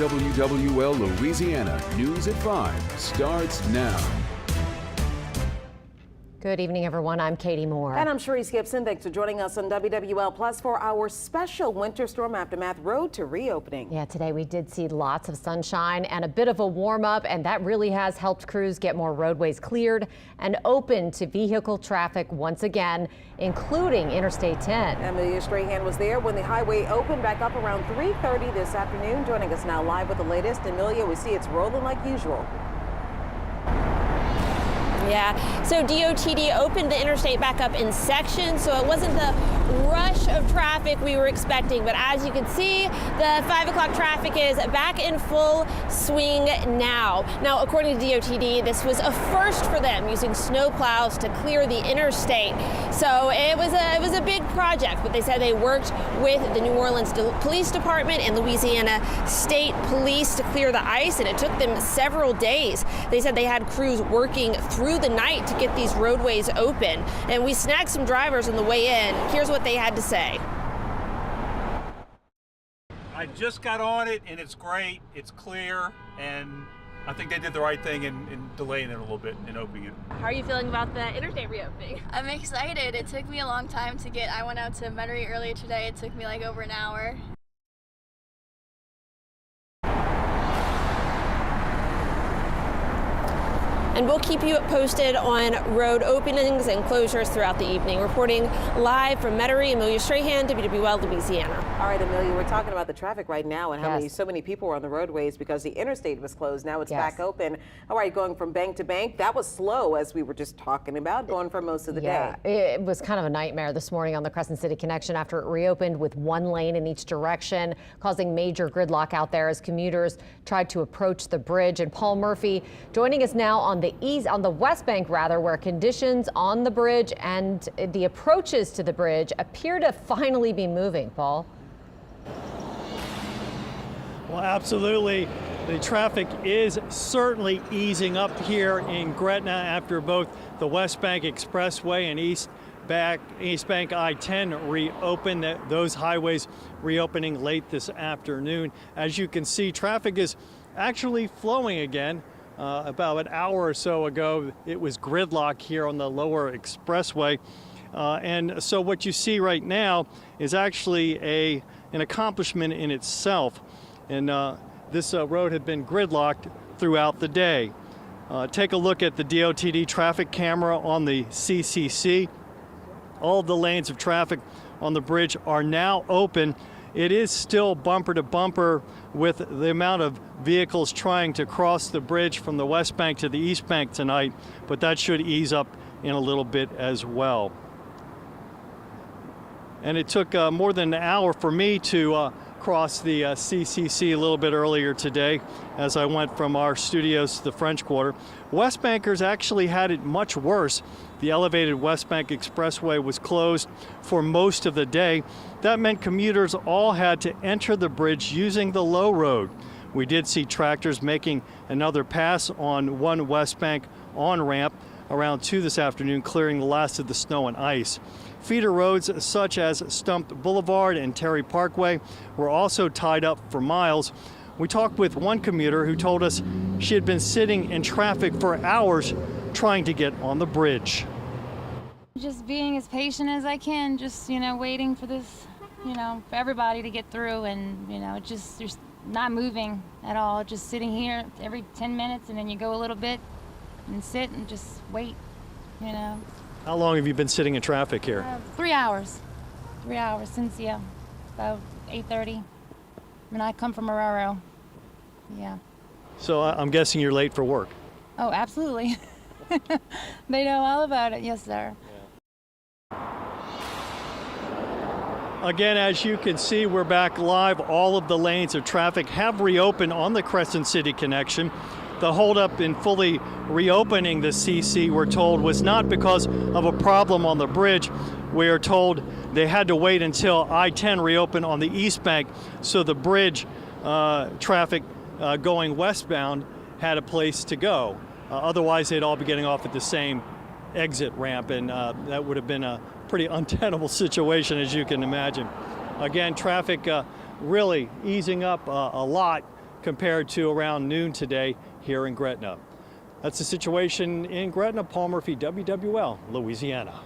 WWL Louisiana News at 5 starts now. Good evening, everyone. I'm Katie Moore. And I'm Sharice Gibson. Thanks for joining us on WWL Plus for our special Winter Storm Aftermath Road to Reopening. Yeah, today we did see lots of sunshine and a bit of a warm up, and that really has helped crews get more roadways cleared and open to vehicle traffic once again, including Interstate 10. Amelia Strahan was there when the highway opened back up around 3:30 this afternoon. Joining us now live with the latest. Amelia, we see it's rolling like usual. Yeah, so DOTD opened the interstate back up in sections, so it wasn't the rush of traffic we were expecting. But as you can see, the 5 o'clock traffic is back in full swing now. Now, according to DOTD, this was a first for them, using snow plows to clear the interstate. So it was a big project, but they said they worked with the New Orleans Police Department and Louisiana State Police to clear the ice, and it took them several days. They said they had crews working through the night to get these roadways open, and we snagged some drivers on the way in. Here's what they had to say. I just got on it and it's great, it's clear, and I think they did the right thing in delaying it a little bit and opening it. How are you feeling about the interstate reopening? I'm excited. It took me a long time to get. I went out to Metairie earlier today. It took me like over an hour. And we'll keep you posted on road openings and closures throughout the evening. Reporting live from Metairie, Amelia Strahan, WWL Louisiana. All right, Amelia, we're talking about the traffic right now and how Yes. so many people were on the roadways because the interstate was closed. Now it's Yes. back open. All right, going from bank to bank. That was slow, as we were just talking about, going for most of the day. It was kind of a nightmare this morning on the Crescent City Connection after it reopened with one lane in each direction, causing major gridlock out there as commuters tried to approach the bridge. And Paul Murphy joining us now on the West Bank, where conditions on the bridge and the approaches to the bridge appear to finally be moving. Paul? Well, absolutely. The traffic is certainly easing up here in Gretna after both the West Bank Expressway and East Bank I-10 reopened. Those highways reopening late this afternoon. As you can see, traffic is actually flowing again. About an hour or so ago, it was gridlock here on the lower expressway. And so what you see right now is actually an accomplishment in itself. And this road had been gridlocked throughout the day. Take a look at the DOTD traffic camera on the CCC. All of the lanes of traffic on the bridge are now open. It is still bumper to bumper with the amount of vehicles trying to cross the bridge from the West Bank to the East Bank tonight, but that should ease up in a little bit as well. And it took more than an hour for me to cross the CCC a little bit earlier today as I went from our studios to the French Quarter. West Bankers actually had it much worse. The elevated West Bank Expressway was closed for most of the day. That meant commuters all had to enter the bridge using the low road. We did see tractors making another pass on one West Bank on-ramp around 2 this afternoon, clearing the last of the snow and ice. Feeder roads such as Stumped Boulevard and Terry Parkway were also tied up for miles. We talked with one commuter who told us she had been sitting in traffic for hours trying to get on the bridge. Just being as patient as I can, just, waiting for this, for everybody to get through, and, just not moving at all, just sitting here every 10 minutes, and then you go a little bit and sit and just wait, How long have you been sitting in traffic here? 3 hours. 3 hours since, about 8:30. And I come from Marrero. Yeah. So I'm guessing you're late for work. Oh, absolutely. They know all about it. Yes, sir. Again, as you can see, we're back live. All of the lanes of traffic have reopened on the Crescent City Connection. The holdup in fully reopening the CC, we're told, was not because of a problem on the bridge. We are told they had to wait until I-10 reopened on the East Bank, so the bridge traffic going westbound had a place to go. Otherwise, they'd all be getting off at the same exit ramp, and that would have been a pretty untenable situation, as you can imagine. Again, traffic really easing up a lot compared to around noon today here in Gretna. That's the situation in Gretna. Paul Murphy, WWL, Louisiana.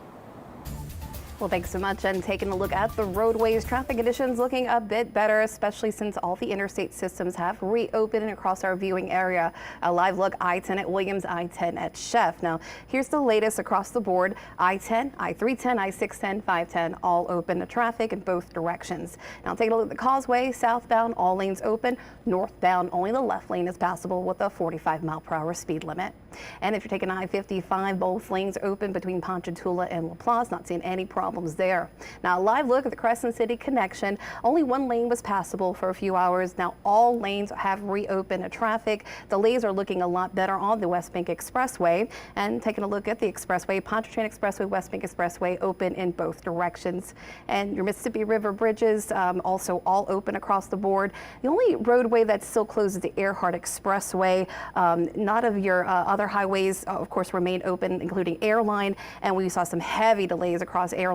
Well, thanks so much. And taking a look at the roadways, traffic conditions looking a bit better, especially since all the interstate systems have reopened across our viewing area. A live look, I-10 at Williams, I-10 at Chef. Now, here's the latest across the board. I-10, I-310, I-610, 510, all open to traffic in both directions. Now, taking a look at the causeway, southbound, all lanes open. Northbound, only the left lane is passable with a 45-mile-per-hour speed limit. And if you're taking I-55, both lanes open between Ponchatoula and LaPlace, not seeing any problems there. Now, a live look at the Crescent City connection. Only one lane was passable for a few hours. Now, all lanes have reopened to traffic. Delays are looking a lot better on the West Bank Expressway. And taking a look at the expressway, Pontchartrain Expressway, West Bank Expressway open in both directions. And your Mississippi River bridges also all open across the board. The only roadway that still closes the Earhart Expressway. Not of your other highways, of course, remain open, including Airline. And we saw some heavy delays across Airline.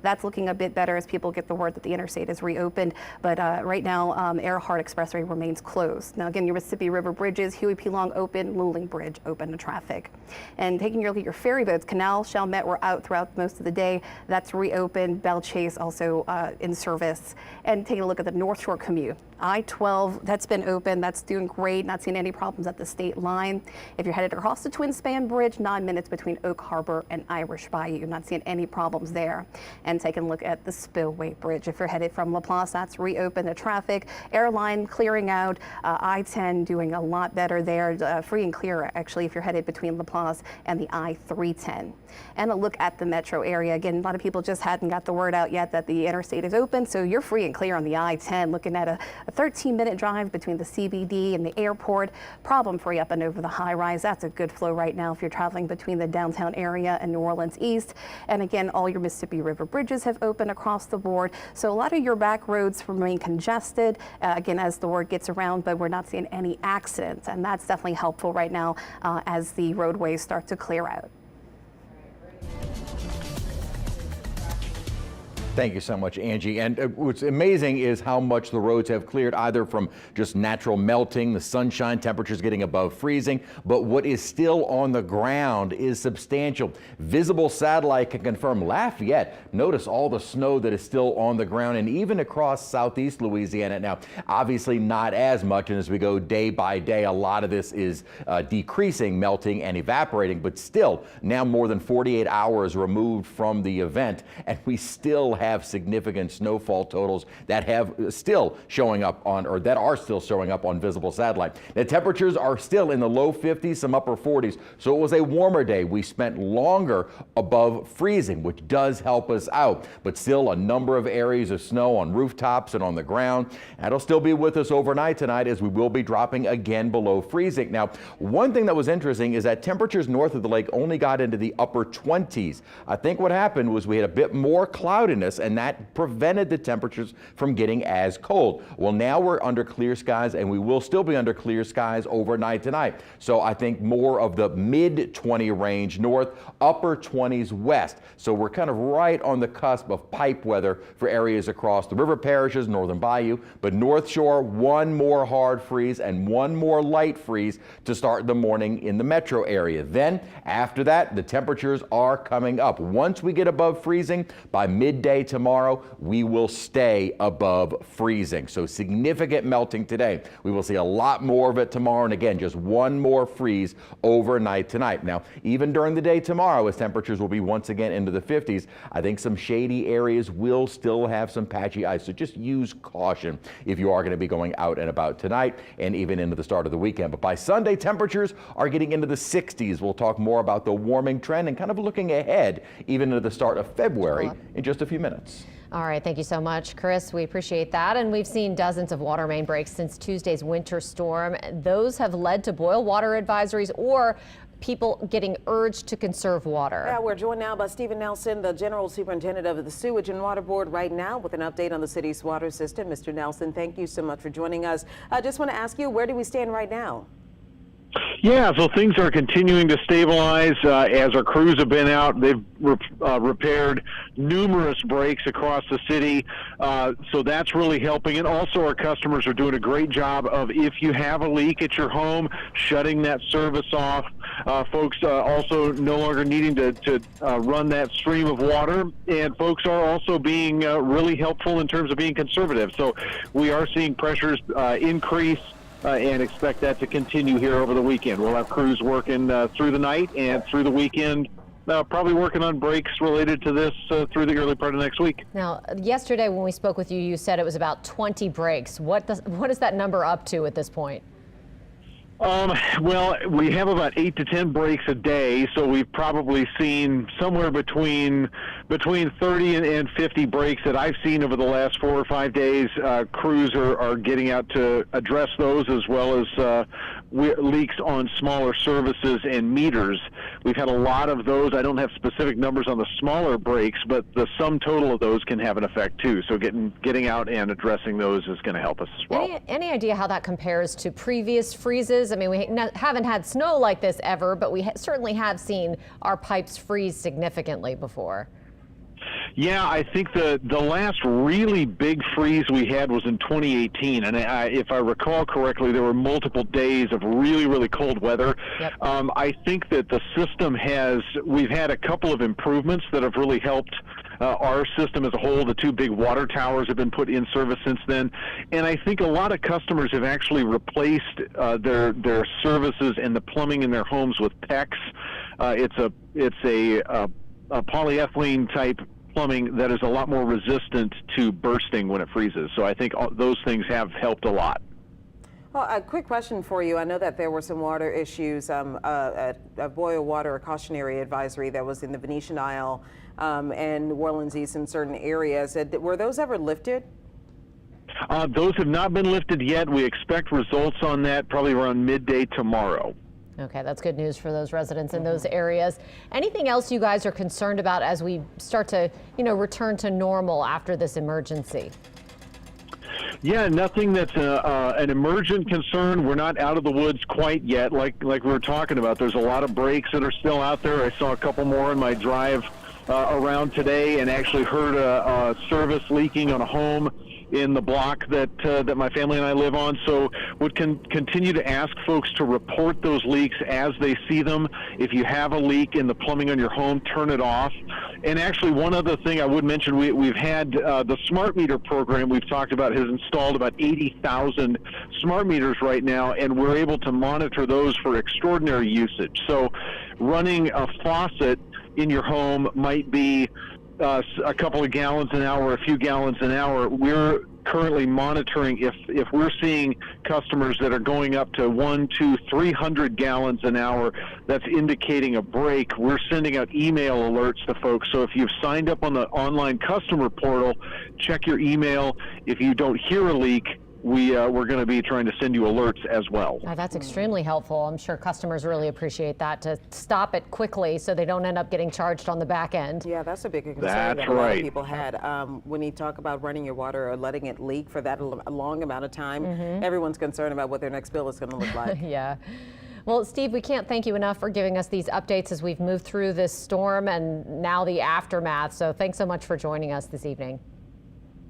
That's looking a bit better as people get the word that the interstate is reopened. But right now, Earhart Expressway remains closed. Now, again, your Mississippi River bridges, Huey P. Long open, Luling Bridge open to traffic. And taking a look at your ferry boats, Canal, Chalmette were out throughout most of the day. That's reopened. Belle Chase also in service. And taking a look at the North Shore commute. I-12, that's been open. That's doing great. Not seeing any problems at the state line. If you're headed across the Twin Span Bridge, 9 minutes between Oak Harbor and Irish Bayou. Not seeing any problems there. And taking a look at the Spillway Bridge. If you're headed from LaPlace, that's reopened to traffic. Airline clearing out. I-10 doing a lot better there. Free and clear, actually, if you're headed between LaPlace and the I-310. And a look at the metro area. Again, a lot of people just hadn't got the word out yet that the interstate is open, so you're free and clear on the I-10. Looking at a 13-minute drive between the CBD and the airport. Problem-free up and over the high-rise. That's a good flow right now if you're traveling between the downtown area and New Orleans East. And again, all your Mississippi River bridges have opened across the board. So a lot of your back roads remain congested, again, as the word gets around, but we're not seeing any accidents. And that's definitely helpful right now as the roadways start to clear out. Thank you so much, Angie. And what's amazing is how much the roads have cleared, either from just natural melting, the sunshine, temperatures getting above freezing, but what is still on the ground is substantial. Visible satellite can confirm Lafayette. Notice all the snow that is still on the ground, and even across southeast Louisiana. Now, obviously not as much, and as we go day by day, a lot of this is decreasing, melting and evaporating, but still now more than 48 hours removed from the event, and we still have significant snowfall totals that have still showing up on, or that are still showing up on visible satellite. The temperatures are still in the low 50s, some upper 40s. So it was a warmer day. We spent longer above freezing, which does help us out, but still a number of areas of snow on rooftops and on the ground. That'll still be with us overnight tonight, as we will be dropping again below freezing. Now, one thing that was interesting is that temperatures north of the lake only got into the upper 20s. I think what happened was we had a bit more cloudiness, and that prevented the temperatures from getting as cold. Well, now we're under clear skies, and we will still be under clear skies overnight tonight. So I think more of the mid 20 range north, upper 20s west. So we're kind of right on the cusp of pipe weather for areas across the river parishes, northern Bayou, but North Shore, one more hard freeze and one more light freeze to start the morning in the metro area. Then after that, the temperatures are coming up. Once we get above freezing by midday tomorrow, we will stay above freezing. So significant melting today. We will see a lot more of it tomorrow, and again, just one more freeze overnight tonight. Now, even during the day tomorrow, as temperatures will be once again into the 50s, I think some shady areas will still have some patchy ice, so just use caution if you are going to be going out and about tonight and even into the start of the weekend. But by Sunday, temperatures are getting into the 60s. We'll talk more about the warming trend and kind of looking ahead even into the start of February in just a few minutes. All right, thank you so much, Chris. We appreciate that. And we've seen dozens of water main breaks since Tuesday's winter storm. Those have led to boil water advisories or people getting urged to conserve water. Yeah, we're joined now by Stephen Nelson, the General Superintendent of the Sewage and Water Board, right now with an update on the city's water system. Mr. Nelson, thank you so much for joining us. I just want to ask you, where do we stand right now? Yeah, so things are continuing to stabilize as our crews have been out. They've repaired numerous breaks across the city, so that's really helping. And also our customers are doing a great job of, if you have a leak at your home, shutting that service off. Folks also no longer needing to run that stream of water, and folks are also being really helpful in terms of being conservative. So we are seeing pressures increase. And expect that to continue here over the weekend. We'll have crews working through the night and through the weekend, probably working on breaks related to this through the early part of next week. Now, yesterday when we spoke with you, you said it was about 20 breaks. What is that number up to at this point? Well, we have about 8 to 10 breaks a day, so we've probably seen somewhere between 30 and 50 breaks that I've seen over the last 4 or 5 days. Crews are getting out to address those, as well as leaks on smaller services and meters. We've had a lot of those. I don't have specific numbers on the smaller breaks, but the sum total of those can have an effect too. So getting out and addressing those is going to help us as well. Any idea how that compares to previous freezes? I mean, we haven't had snow like this ever, but we certainly have seen our pipes freeze significantly before. Yeah, I think the last really big freeze we had was in 2018, and if I recall correctly, there were multiple days of really, really cold weather. Yep. I think that the system we've had a couple of improvements that have really helped our system as a whole. The 2 big water towers have been put in service since then, and I think a lot of customers have actually replaced their services and the plumbing in their homes with PEX. It's a polyethylene type plumbing that is a lot more resistant to bursting when it freezes. So I think those things have helped a lot. Well, a quick question for you. I know that there were some water issues, a boil water cautionary advisory that was in the Venetian Isle and New Orleans East in certain areas. Were those ever lifted? Those have not been lifted yet. We expect results on that probably around midday tomorrow. Okay, that's good news for those residents in those areas. Anything else you guys are concerned about as we start to, return to normal after this emergency? Yeah, nothing that's an emergent concern. We're not out of the woods quite yet. Like we were talking about, there's a lot of breaks that are still out there. I saw a couple more in my drive around today, and actually heard a service leaking on a home in the block that my family and I live on. So would continue to ask folks to report those leaks as they see them. If you have a leak in the plumbing on your home, turn it off. And actually, one other thing I would mention, we've had the smart meter program we've talked about has installed about 80,000 smart meters right now, and we're able to monitor those for extraordinary usage. So running a faucet in your home might be a couple of gallons an hour, a few gallons an hour. We're currently monitoring if we're seeing customers that are going up to 100, 200, 300 gallons an hour, that's indicating a break. We're sending out email alerts to folks. So if you've signed up on the online customer portal, check your email. If you don't hear a leak, we're going to be trying to send you alerts as well. That's extremely helpful. I'm sure customers really appreciate that, to stop it quickly so they don't end up getting charged on the back end. Yeah, that's a big concern That's that a lot right. of people had. When you talk about running your water or letting it leak for that long amount of time, everyone's concerned about what their next bill is going to look like. Yeah. Well, Steve, we can't thank you enough for giving us these updates as we've moved through this storm and now the aftermath. So thanks so much for joining us this evening.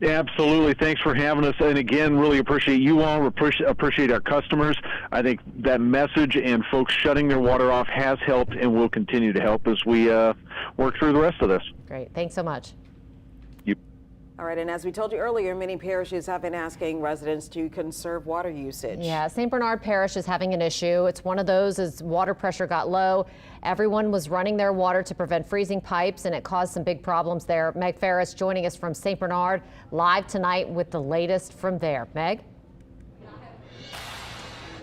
Absolutely. Thanks for having us. And again, really appreciate you all, appreciate our customers. I think that message and folks shutting their water off has helped and will continue to help as we work through the rest of this. Great. Thanks so much. All right, and as we told you earlier, many parishes have been asking residents to conserve water usage. Yeah, St. Bernard Parish is having an issue. It's one of those as water pressure got low. Everyone was running their water to prevent freezing pipes, and it caused some big problems there. Meg Ferris joining us from St. Bernard live tonight with the latest from there. Meg?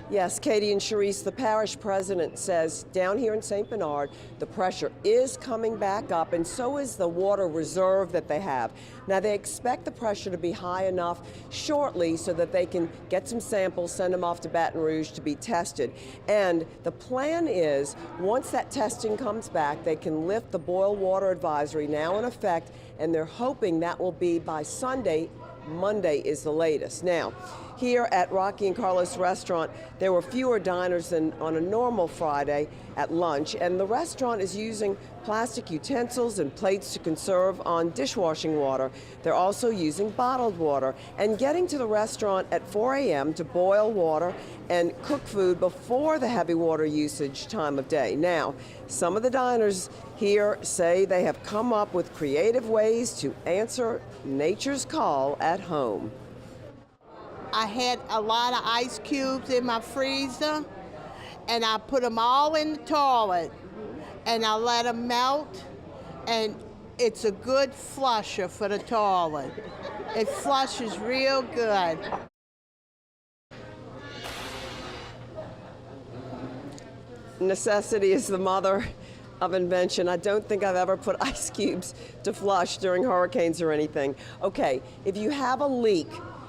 Yes, Katie and Charisse, the parish president says down here in St. Bernard, the pressure is coming back up, and so is the water reserve that they have. Now, they expect the pressure to be high enough shortly so that they can get some samples, send them off to Baton Rouge to be tested. And the plan is, once that testing comes back, they can lift the boil water advisory now in effect, and they're hoping that will be by Sunday Monday is the latest. Now, here at Rocky and Carlos Restaurant, there were fewer diners than on a normal Friday at lunch, and the restaurant is using plastic utensils and plates to conserve on dishwashing water. They're also using bottled water and getting to the restaurant at 4 a.m. to boil water and cook food before the heavy water usage time of day. Now, some of the diners here say they have come up with creative ways to answer nature's call at home. I had a lot of ice cubes in my freezer, and I put them all in the toilet, and I let them melt, and it's a good flusher for the toilet. It flushes real good. Necessity is the mother of invention. I don't think I've ever put ice cubes to flush during hurricanes or anything. Okay, if you have a leak,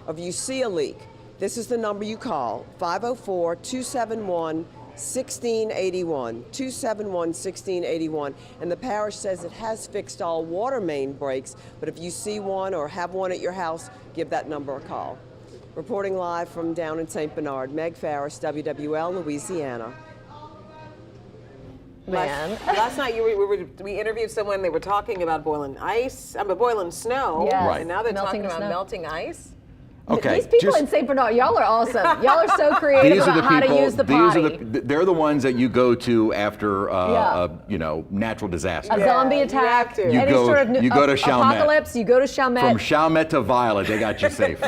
if you see a leak, this is the number you call, 504-271-1681, 271-1681. And the parish says it has fixed all water main breaks, but if you see one or have one at your house, give that number a call. Reporting live from down in St. Bernard, Meg Farris, WWL, Louisiana. Man. Last night we interviewed someone. They were talking about boiling boiling snow. Yes. Right. And now they're Melting talking about snow. melting ice. Okay. These people in St. Bernard, y'all are awesome. Y'all are so creative about how to use the potty. They're the ones that you go to after, natural disaster. A zombie attack, You any go- sort of you go to Chalmette. apocalypse, you go to Chalmette. From Chalmette to Violet, they got you safe.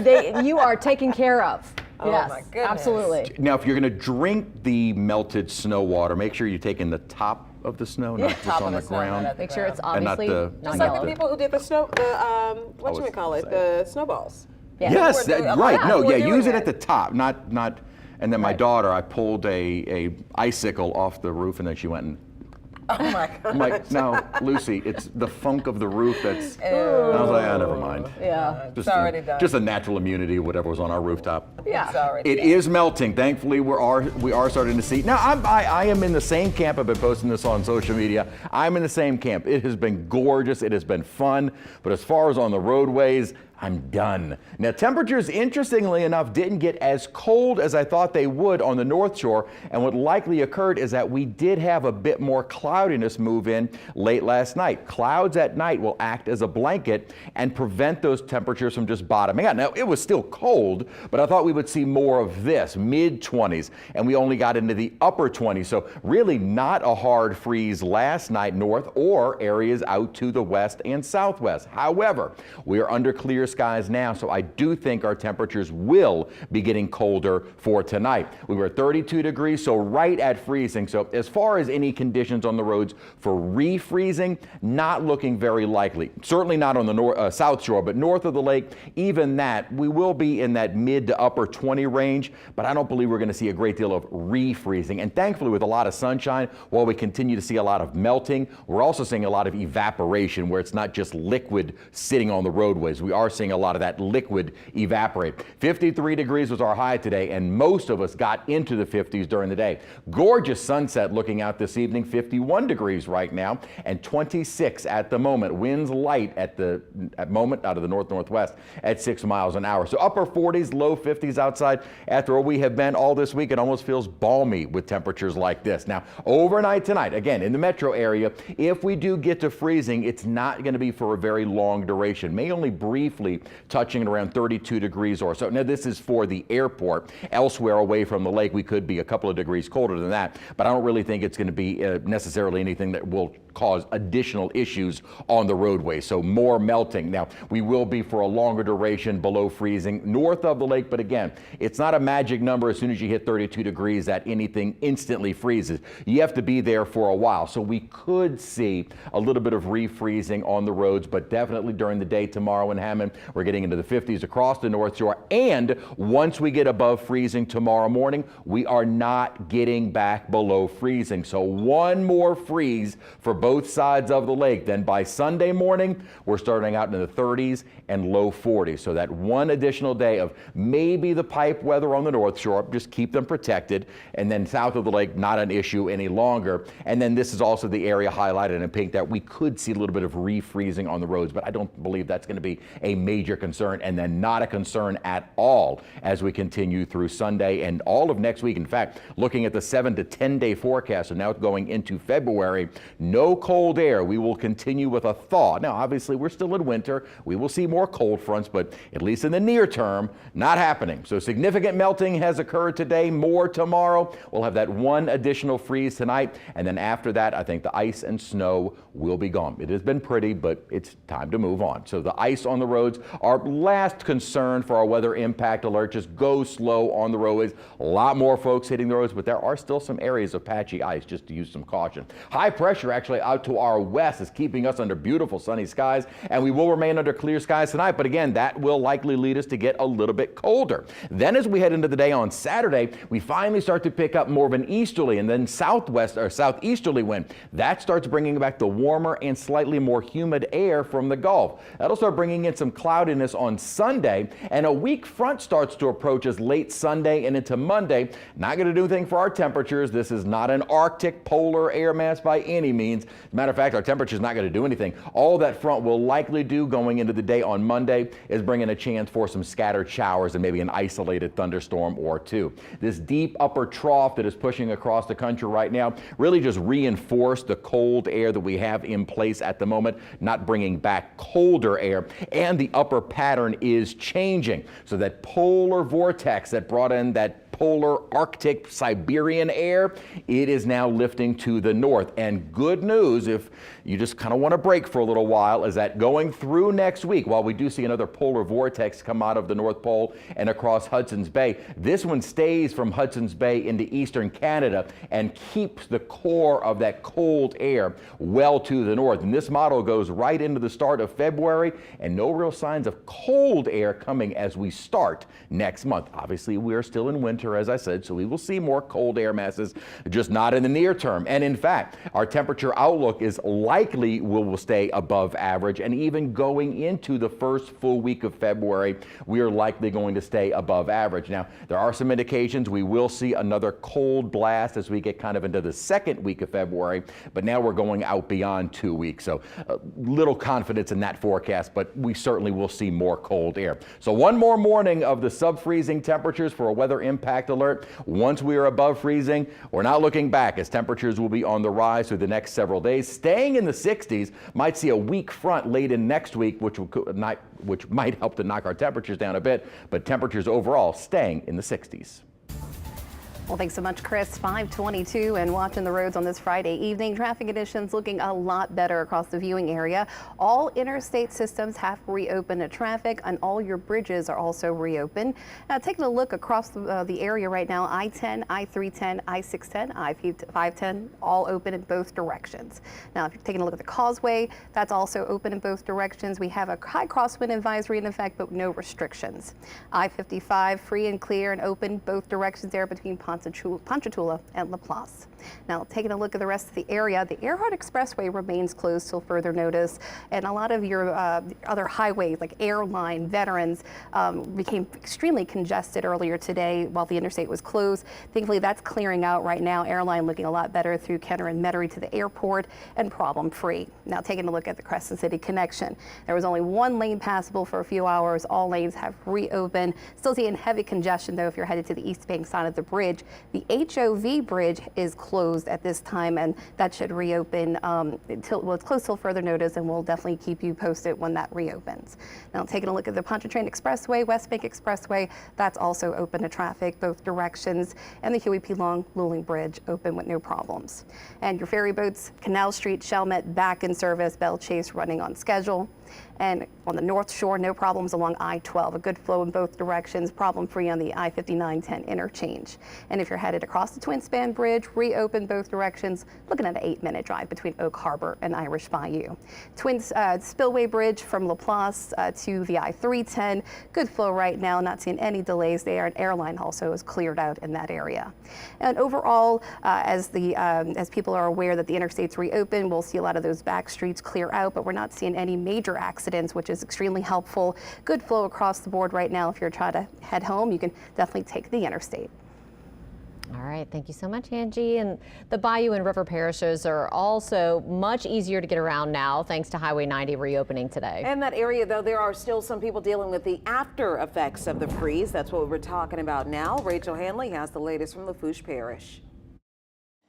You are taken care of. Oh Yes, my goodness. absolutely. Now, if you're going to drink the melted snow water, make sure you're taking the top of the snow, not just Top on of the snow, not ground. at the Make sure it's And not obviously the- not Just like yellow. the people who did the the snowballs. Yeah. Yes, People were doing- right. a lot of No, people yeah, were doing use it that. at the top, not. And then my daughter, I pulled a icicle off the roof, and then she went and. Oh my God. I'm like, no, Lucy, it's the funk of the roof that's. I was like, never mind. Yeah. It's already done. Just a natural immunity, whatever was on our rooftop. Yeah. It's already It done. is melting. Thankfully, we are starting to see. Now, I am in the same camp. I've been posting this on social media. I'm in the same camp. It has been gorgeous. It has been fun. But as far as on the roadways, I'm done. Now, temperatures, interestingly enough, didn't get as cold as I thought they would on the North Shore. And what likely occurred is that we did have a bit more cloudiness move in late last night. Clouds at night will act as a blanket and prevent those temperatures from just bottoming out. Now, it was still cold, but I thought we would see more of this, mid-20s, and we only got into the upper 20s. So really not a hard freeze last night north or areas out to the west and southwest. However, we are under clear skies now, so I do think our temperatures will be getting colder for tonight. We were 32 degrees, so right at freezing. So as far as any conditions on the roads for refreezing, not looking very likely. Certainly not on the South Shore, but north of the lake, even that, we will be in that mid to upper 20 range, but I don't believe we're going to see a great deal of refreezing. And thankfully, with a lot of sunshine, while we continue to see a lot of melting, we're also seeing a lot of evaporation where it's not just liquid sitting on the roadways. We are seeing a lot of that liquid evaporate. 53 degrees was our high today, and most of us got into the 50s during the day. Gorgeous sunset looking out this evening, 51 degrees right now, and 26 at the moment. Winds light at moment out of the north-northwest at 6 miles an hour. So upper 40s, low 50s outside. After where we have been all this week, it almost feels balmy with temperatures like this. Now, overnight tonight, again, in the metro area, if we do get to freezing, it's not going to be for a very long duration. May only briefly touching at around 32 degrees or so. Now, this is for the airport. Elsewhere away from the lake, we could be a couple of degrees colder than that, but I don't really think it's going to be necessarily anything that will cause additional issues on the roadway. So more melting. Now, we will be for a longer duration below freezing north of the lake, but again, it's not a magic number as soon as you hit 32 degrees that anything instantly freezes. You have to be there for a while. So we could see a little bit of refreezing on the roads, but definitely during the day tomorrow in Hammond, we're getting into the 50s across the North Shore. And once we get above freezing tomorrow morning, we are not getting back below freezing. So one more freeze for both both sides of the lake. Then by Sunday morning, we're starting out in the 30s and low 40s. So that one additional day of maybe the pipe weather on the North Shore, just keep them protected. And then south of the lake, not an issue any longer. And then this is also the area highlighted in pink that we could see a little bit of refreezing on the roads, but I don't believe that's going to be a major concern, and then not a concern at all as we continue through Sunday and all of next week. In fact, looking at the 7 to 10 day forecast, so now going into February, no cold air. We will continue with a thaw. Now, obviously, we're still in winter. We will see more cold fronts, but at least in the near term, not happening. So significant melting has occurred today, more tomorrow. We'll have that one additional freeze tonight, and then after that, I think the ice and snow will be gone. It has been pretty, but it's time to move on. So the ice on the roads, our last concern for our weather impact alert. Just go slow on the roadways. A lot more folks hitting the roads, but there are still some areas of patchy ice, just to use some caution. High pressure actually out to our west is keeping us under beautiful sunny skies, and we will remain under clear skies tonight, but again, that will likely lead us to get a little bit colder. Then as we head into the day on Saturday, we finally start to pick up more of an easterly and then southwest or southeasterly wind. That starts bringing back the warmer and slightly more humid air from the Gulf. That'll start bringing in some cloudiness on Sunday, and a weak front starts to approach us late Sunday and into Monday. Not going to do anything for our temperatures. This is not an Arctic polar air mass by any means. As a matter of fact, our temperature is not going to do anything. All that front will likely do going into the day on Monday is bring in a chance for some scattered showers and maybe an isolated thunderstorm or two. This deep upper trough that is pushing across the country right now really just reinforced the cold air that we have in place at the moment, not bringing back colder air, and the upper pattern is changing. So that polar vortex that brought in that polar Arctic Siberian air, it is now lifting to the north. And good news, if you just kind of want to break for a little while, is that going through next week, while we do see another polar vortex come out of the North Pole and across Hudson's Bay, this one stays from Hudson's Bay into eastern Canada and keeps the core of that cold air well to the north. And this model goes right into the start of February, and no real signs of cold air coming as we start next month. Obviously, we're still in winter, as I said, so we will see more cold air masses, just not in the near term. And in fact, our temperature outlook is likely will stay above average, and even going into the first full week of February, we are likely going to stay above average. Now, there are some indications we will see another cold blast as we get kind of into the second week of February, but now we're going out beyond 2 weeks, so little confidence in that forecast, but we certainly will see more cold air. So one more morning of the sub-freezing temperatures for a weather impact alert. Once we are above freezing, we're not looking back, as temperatures will be on the rise through the next several days, staying in the 60s. Might see a weak front late in next week, which might help to knock our temperatures down a bit, but temperatures overall staying in the 60s. Well, thanks so much, Chris. 5:22 and watching the roads on this Friday evening. Traffic conditions looking a lot better across the viewing area. All interstate systems have reopened to traffic, and all your bridges are also reopened. Now, taking a look across the area right now, I-10, I-310, I-610, I-510, all open in both directions. Now, if you're taking a look at the causeway, that's also open in both directions. We have a high crosswind advisory in effect, but no restrictions. I-55 free and clear and open both directions there between Ponchatoula and Laplace. Now, taking a look at the rest of the area, the Earhart Expressway remains closed till further notice, and a lot of your other highways like Airline, Veterans became extremely congested earlier today while the interstate was closed. Thankfully, that's clearing out right now. Airline looking a lot better through Kenner and Metairie to the airport and problem-free. Now, taking a look at the Crescent City connection, there was only one lane passable for a few hours. All lanes have reopened. Still seeing heavy congestion, though, if you're headed to the East Bank side of the bridge. The HOV bridge is closed at this time, and that should reopen it's closed till further notice, and we'll definitely keep you posted when that reopens. Now, taking a look at the Pontchartrain Expressway, West Bank Expressway, that's also open to traffic both directions, and the Huey P. Long Luling Bridge open with no problems. And your ferry boats, Canal Street, Chalmette back in service, Belle Chase running on schedule. And on the North Shore, no problems along I-12. A good flow in both directions, problem-free on the I-59-10 interchange. And if you're headed across the Twin Span Bridge, reopen both directions, looking at an 8-minute drive between Oak Harbor and Irish Bayou. Spillway Bridge from Laplace to the I-310, good flow right now, not seeing any delays there. An airline also is cleared out in that area. And overall, as people are aware that the interstates reopen, we'll see a lot of those back streets clear out, but we're not seeing any major accidents, which is extremely helpful. Good flow across the board right now. If you're trying to head home, you can definitely take the interstate. All right, thank you so much, Angie. And the Bayou and River parishes are also much easier to get around now, thanks to Highway 90 reopening today. In that area, though, there are still some people dealing with the after effects of the freeze. That's what we're talking about now. Rachel Hanley has the latest from Lafourche Parish.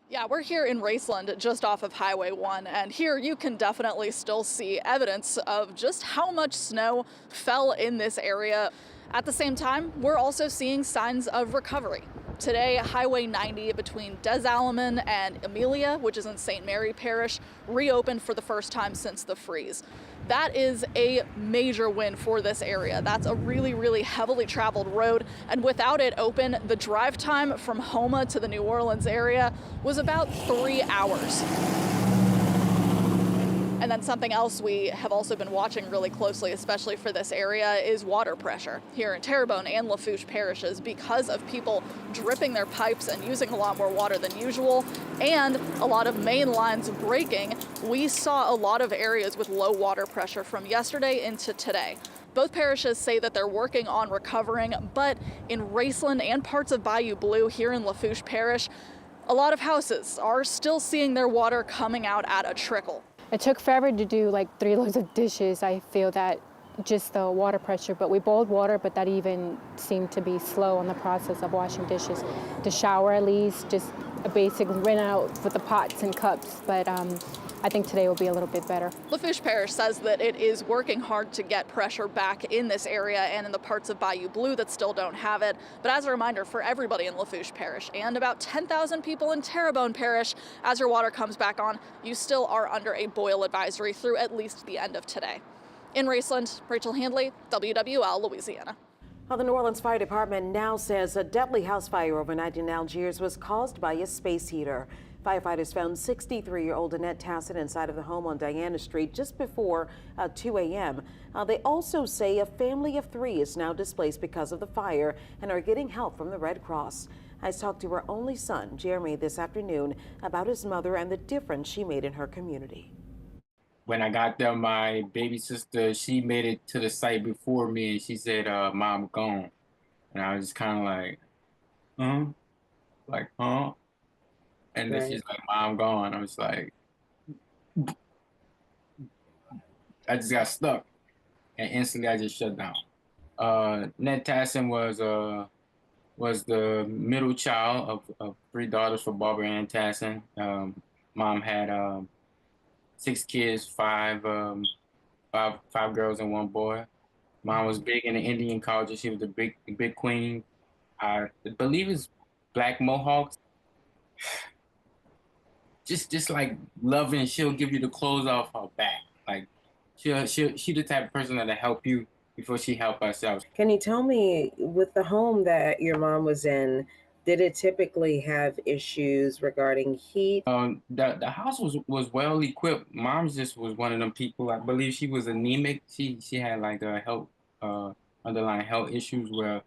Yeah, we're here in Raceland, just off of Highway 1, and here you can definitely still see evidence of just how much snow fell in this area. At the same time, we're also seeing signs of recovery. Today, Highway 90 between Des Alleman and Amelia, which is in St. Mary Parish, reopened for the first time since the freeze. That is a major win for this area. That's a really, really heavily traveled road, and without it open, the drive time from Houma to the New Orleans area was about 3 hours. And then something else we have also been watching really closely, especially for this area, is water pressure here in Terrebonne and Lafourche parishes because of people dripping their pipes and using a lot more water than usual, and a lot of main lines breaking. We saw a lot of areas with low water pressure from yesterday into today. Both parishes say that they're working on recovering, but in Raceland and parts of Bayou Blue here in Lafourche Parish, a lot of houses are still seeing their water coming out at a trickle. It took forever to do like 3 loads of dishes. I feel that just the water pressure, but we boiled water, but that even seemed to be slow on the process of washing dishes. The shower, at least, just a basic rinse out with the pots and cups, but I think today will be a little bit better. Lafourche Parish says that it is working hard to get pressure back in this area and in the parts of Bayou Blue that still don't have it. But as a reminder for everybody in Lafourche Parish and about 10,000 people in Terrebonne Parish, as your water comes back on, you still are under a boil advisory through at least the end of today. In Raceland, Rachel Handley, WWL, Louisiana. Well, the New Orleans Fire Department now says a deadly house fire overnight in Algiers was caused by a space heater. Firefighters found 63-year-old Annette Tassett inside of the home on Diana Street just before 2 a.m. They also say a family of 3 is now displaced because of the fire and are getting help from the Red Cross. I talked to her only son, Jeremy, this afternoon about his mother and the difference she made in her community. When I got there, my baby sister, she made it to the site before me, and she said, Mom, gone. And I was just kind of like, huh? And then she's like, Mom, gone. I was like, I just got stuck. And instantly I just shut down. Ned Tassin was the middle child of 3 daughters for Barbara Ann Tassin. Mom had 6 kids, 5 girls and 1 boy. Mom was big in the Indian culture. She was the big queen. I believe it's Black Mohawks. Just like loving, she'll give you the clothes off her back. Like she the type of person that'll help you before she help herself. Can you tell me, with the home that your mom was in, did it typically have issues regarding heat? The house was well equipped. Mom's just was one of them people. I believe she was anemic. She had like a underlying health issues where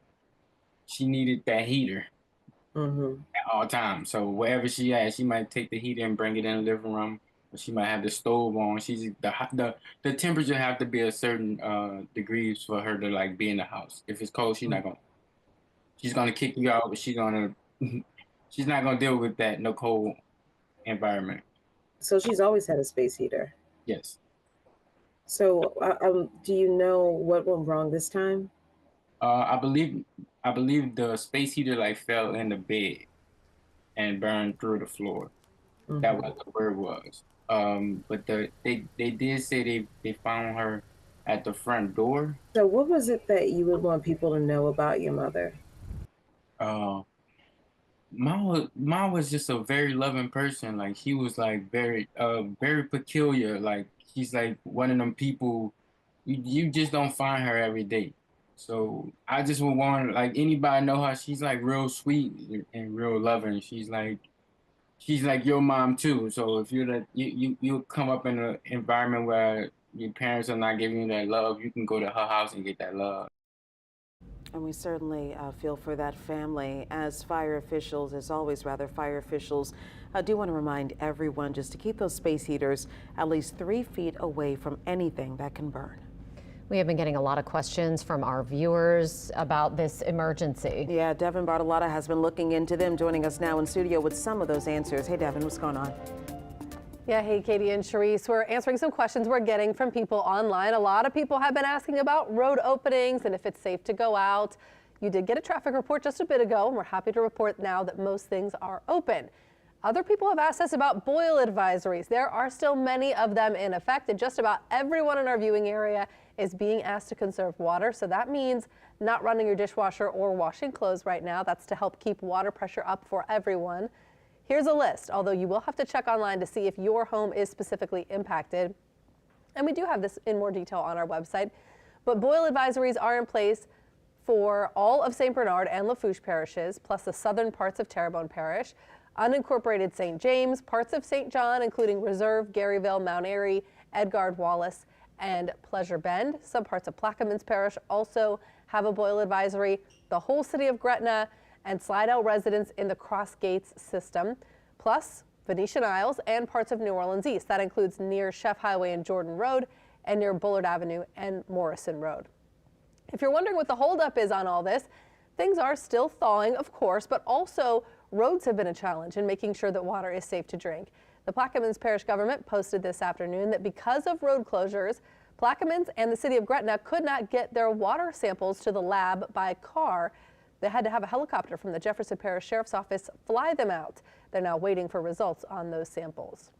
she needed that heater. At all times. So wherever she at, she might take the heater and bring it in the living room, or she might have the stove on. The temperature have to be a certain degrees for her to like be in the house. If it's cold, she's gonna kick you out, but she's not gonna deal with that no cold environment. So she's always had a space heater? Yes. So do you know what went wrong this time? I believe the space heater like fell in the bed and burned through the floor. That was where it was. But they did say they found her at the front door. So what was it that you would want people to know about your mother? Mom was just a very loving person. Like she was like very peculiar. Like she's like one of them people you just don't find her every day. So I just would want, like, anybody know her, she's like real sweet and real loving. She's like your mom too. So if you're that, you come up in an environment where your parents are not giving you that love, you can go to her house and get that love. And we certainly feel for that family. As fire officials do want to remind everyone just to keep those space heaters at least 3 feet away from anything that can burn. We have been getting a lot of questions from our viewers about this emergency. Yeah, Devin Bartolotta has been looking into them, joining us now in studio with some of those answers. Hey, Devin, what's going on? Yeah, hey, Katie and Sharice. We're answering some questions we're getting from people online. A lot of people have been asking about road openings and if it's safe to go out. You did get a traffic report just a bit ago, and we're happy to report now that most things are open. Other people have asked us about boil advisories. There are still many of them in effect, and just about everyone in our viewing area is being asked to conserve water. So that means not running your dishwasher or washing clothes right now. That's to help keep water pressure up for everyone. Here's a list, although you will have to check online to see if your home is specifically impacted. And we do have this in more detail on our website. But boil advisories are in place for all of St. Bernard and Lafourche parishes, plus the southern parts of Terrebonne Parish, unincorporated St. James, parts of St. John, including Reserve, Garyville, Mount Airy, Edgard, Wallace, and Pleasure Bend. Some parts of Plaquemines Parish also have a boil advisory. The whole city of Gretna and Slidell residents in the Cross Gates system, plus Venetian Isles and parts of New Orleans East. That includes near Chef Highway and Jordan Road and near Bullard Avenue and Morrison Road. If you're wondering what the holdup is on all this, things are still thawing, of course, but also roads have been a challenge in making sure that water is safe to drink. The Plaquemines Parish government posted this afternoon that because of road closures, Plaquemines and the city of Gretna could not get their water samples to the lab by car. They had to have a helicopter from the Jefferson Parish Sheriff's Office fly them out. They're now waiting for results on those samples.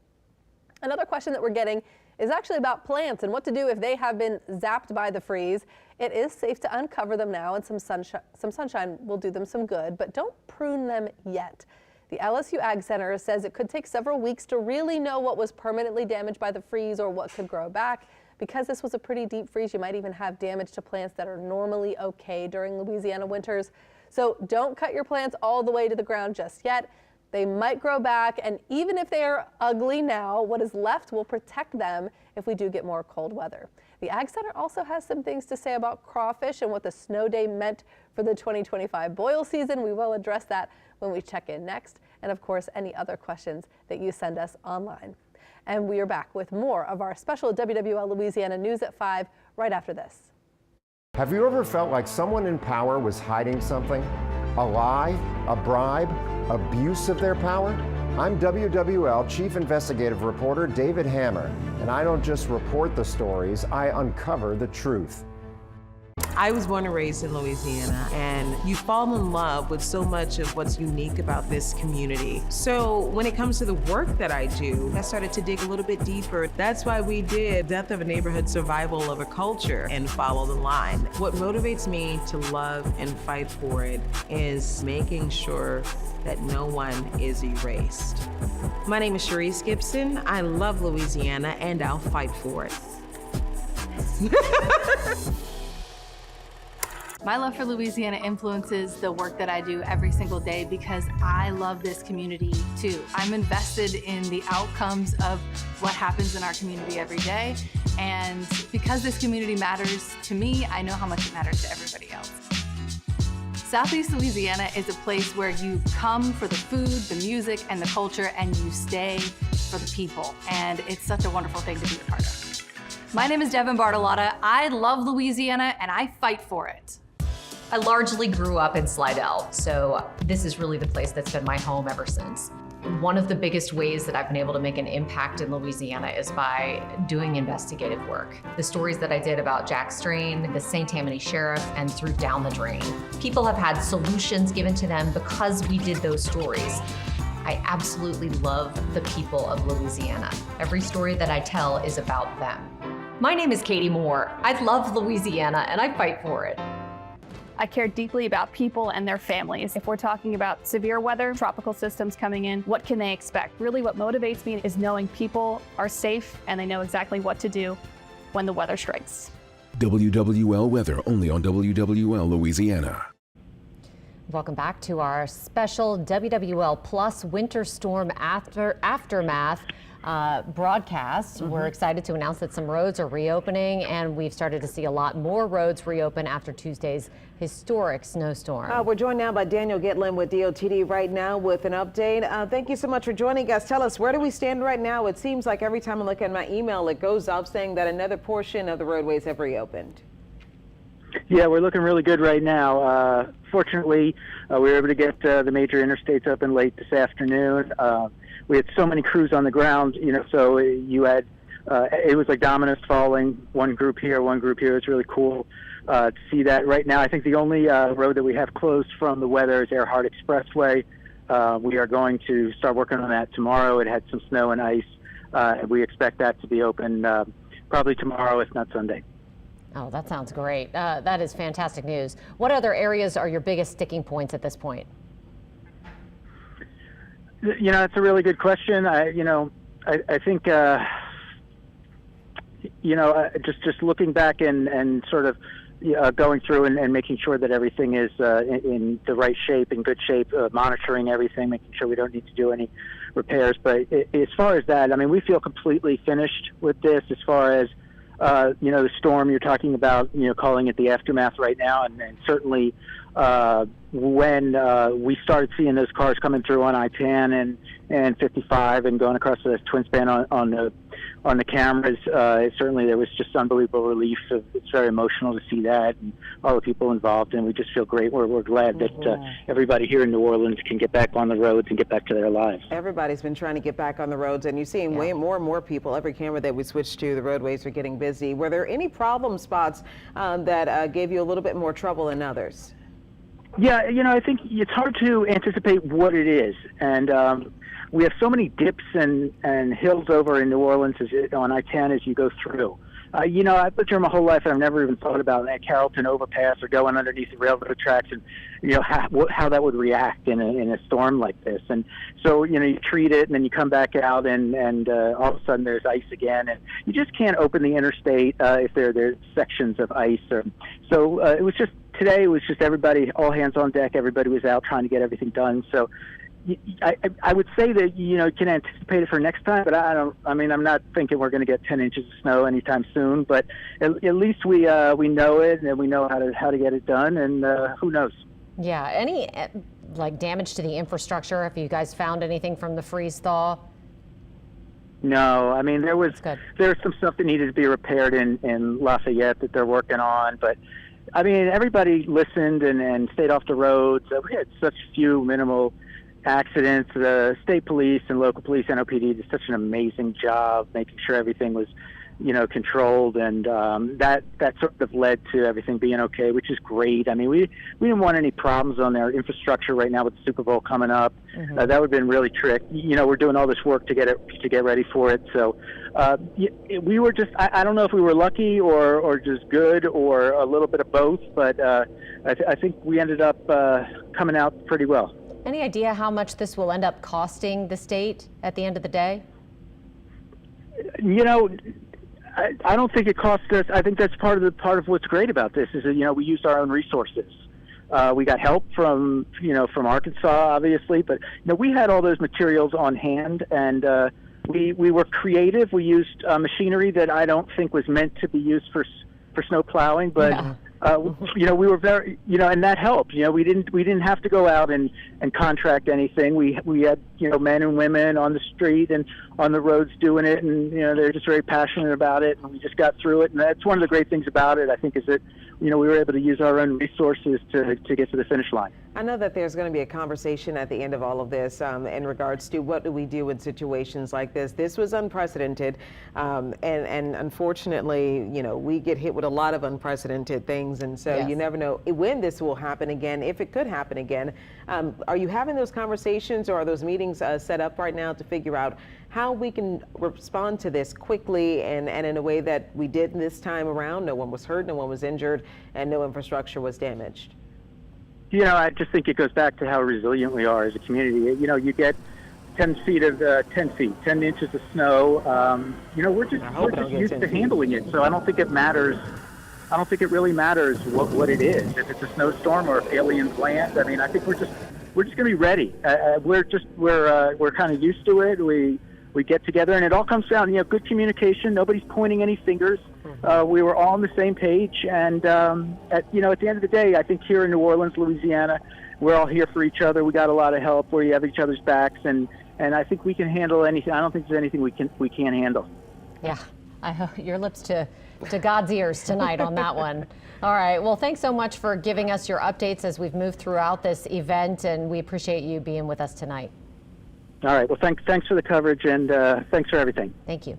Another question that we're getting is actually about plants and what to do if they have been zapped by the freeze. It is safe to uncover them now, and some sunshine will do them some good, but don't prune them yet. The LSU Ag Center says it could take several weeks to really know what was permanently damaged by the freeze or what could grow back. Because this was a pretty deep freeze, you might even have damage to plants that are normally okay during Louisiana winters. So don't cut your plants all the way to the ground just yet. They might grow back, and even if they are ugly now, what is left will protect them if we do get more cold weather. The Ag Center also has some things to say about crawfish and what the snow day meant for the 2025 boil season. We will address that when we check in next, and of course any other questions that you send us online. And we are back with more of our special WWL Louisiana News at 5 right after this. Have you ever felt like someone in power was hiding something? A lie, a bribe, abuse of their power? I'm WWL Chief Investigative Reporter David Hammer, and I don't just report the stories, I uncover the truth. I was born and raised in Louisiana, and you fall in love with so much of what's unique about this community. So when it comes to the work that I do, I started to dig a little bit deeper. That's why we did Death of a Neighborhood, Survival of a Culture, and Follow the Line. What motivates me to love and fight for it is making sure that no one is erased. My name is Sharice Gibson. I love Louisiana, and I'll fight for it. My love for Louisiana influences the work that I do every single day because I love this community too. I'm invested in the outcomes of what happens in our community every day. And because this community matters to me, I know how much it matters to everybody else. Southeast Louisiana is a place where you come for the food, the music, and the culture, and you stay for the people. And it's such a wonderful thing to be a part of. My name is Devin Bartolotta. I love Louisiana, and I fight for it. I largely grew up in Slidell, so this is really the place that's been my home ever since. One of the biggest ways that I've been able to make an impact in Louisiana is by doing investigative work. The stories that I did about Jack Strain, the St. Tammany Sheriff, and through Down the Drain. People have had solutions given to them because we did those stories. I absolutely love the people of Louisiana. Every story that I tell is about them. My name is Katie Moore. I love Louisiana and I fight for it. I care deeply about people and their families. If we're talking about severe weather, tropical systems coming in, what can they expect? Really what motivates me is knowing people are safe and they know exactly what to do when the weather strikes. WWL weather only on WWL Louisiana. Welcome back to our special WWL Plus Winter Storm Aftermath broadcast. We're excited to announce that some roads are reopening, and we've started to see a lot more roads reopen after Tuesday's historic snowstorm. We're joined now by Daniel Gitlin with DOTD right now with an update. Thank you so much for joining us. Tell us, where do we stand right now? It seems like every time I look at my email, it goes up saying that another portion of the roadways have reopened. Yeah, we're looking really good right now. Fortunately, we were able to get the major interstates open late this afternoon. We had so many crews on the ground, so you had, it was like dominoes falling, one group here, one group here. It's really cool to see that right now. I think the only road that we have closed from the weather is Earhart Expressway. We are going to start working on that tomorrow. It had some snow and ice. We expect that to be open probably tomorrow, if not Sunday. Oh, that sounds great. That is fantastic news. What other areas are your biggest sticking points at this point? That's a really good question. I think, just looking back and sort of going through and making sure that everything is in the right shape, in good shape, monitoring everything, making sure we don't need to do any repairs. But as far as that, I mean, we feel completely finished with this as far as, the storm you're talking about, calling it the aftermath right now. And certainly when we started seeing those cars coming through on I-10 and 55 and going across the twin span on the cameras, certainly there was just unbelievable relief. It's very emotional to see that and all the people involved, and we just feel great. We're glad that everybody here in New Orleans can get back on the roads and get back to their lives. Everybody's been trying to get back on the roads, and you're seeing way more and more people. Every camera that we switch to, the roadways are getting busy. Were there any problem spots that gave you a little bit more trouble than others? Yeah, I think it's hard to anticipate what it is. And we have so many dips and hills over in New Orleans on I-10 as you go through. I've lived here my whole life, and I've never even thought about that Carrollton overpass or going underneath the railroad tracks and, how that would react in a storm like this. And so, you treat it, and then you come back out, and all of a sudden there's ice again. And you just can't open the interstate if there's sections of ice. So today it was just everybody, all hands on deck. Everybody was out trying to get everything done. So I would say that, you can anticipate it for next time, but I'm not thinking we're going to get 10 inches of snow anytime soon, but at least we know it, and we know how to get it done, and who knows? Yeah. Any damage to the infrastructure? Have you guys found anything from the freeze thaw? No, I mean, there was some stuff that needed to be repaired in Lafayette that they're working on, but I mean, everybody listened and stayed off the roads. We had such few minimal accidents. The state police and local police, NOPD, did such an amazing job making sure everything was, controlled, and that sort of led to everything being okay, which is great. I mean, we didn't want any problems on their infrastructure right now with the Super Bowl coming up. That would have been really tricky. We're doing all this work to get ready for it. So we were just, I don't know if we were lucky or just good or a little bit of both, but I think we ended up coming out pretty well. Any idea how much this will end up costing the state at the end of the day? I don't think it cost us. I think that's part of what's great about this is that, we used our own resources. We got help from Arkansas, obviously, but we had all those materials on hand, and we were creative. We used machinery that I don't think was meant to be used for snow plowing, but we were very, and that helped. We didn't have to go out and contract anything. We had, men and women on the street and on the roads doing it, and they're just very passionate about it, and we just got through it. And that's one of the great things about it, I think, is that we were able to use our own resources to get to the finish line. I know that there's going to be a conversation at the end of all of this in regards to what do we do in situations like this. This was unprecedented, and unfortunately, we get hit with a lot of unprecedented things, and so you never know when this will happen again, if it could happen again. Are you having those conversations, or are those meetings set up right now to figure out how we can respond to this quickly and in a way that we did this time around? No one was hurt, no one was injured, and no infrastructure was damaged. I just think it goes back to how resilient we are as a community. You get 10 inches of snow. We're just used to handling it. So I don't think it matters I don't think it really matters what it is. If it's a snowstorm or if aliens land, I mean, I think we're just going to be ready. We're kind of used to it. We get together, and it all comes down, good communication. Nobody's pointing any fingers. We were all on the same page, and at the end of the day, I think here in New Orleans, Louisiana, we're all here for each other. We got a lot of help where you have each other's backs, and I think we can handle anything. I don't think there's anything we can't handle. Yeah, I hope your lips to God's ears tonight on that one. All right, well, thanks so much for giving us your updates as we've moved throughout this event, and we appreciate you being with us tonight. All right, well, thanks for the coverage, and thanks for everything. Thank you.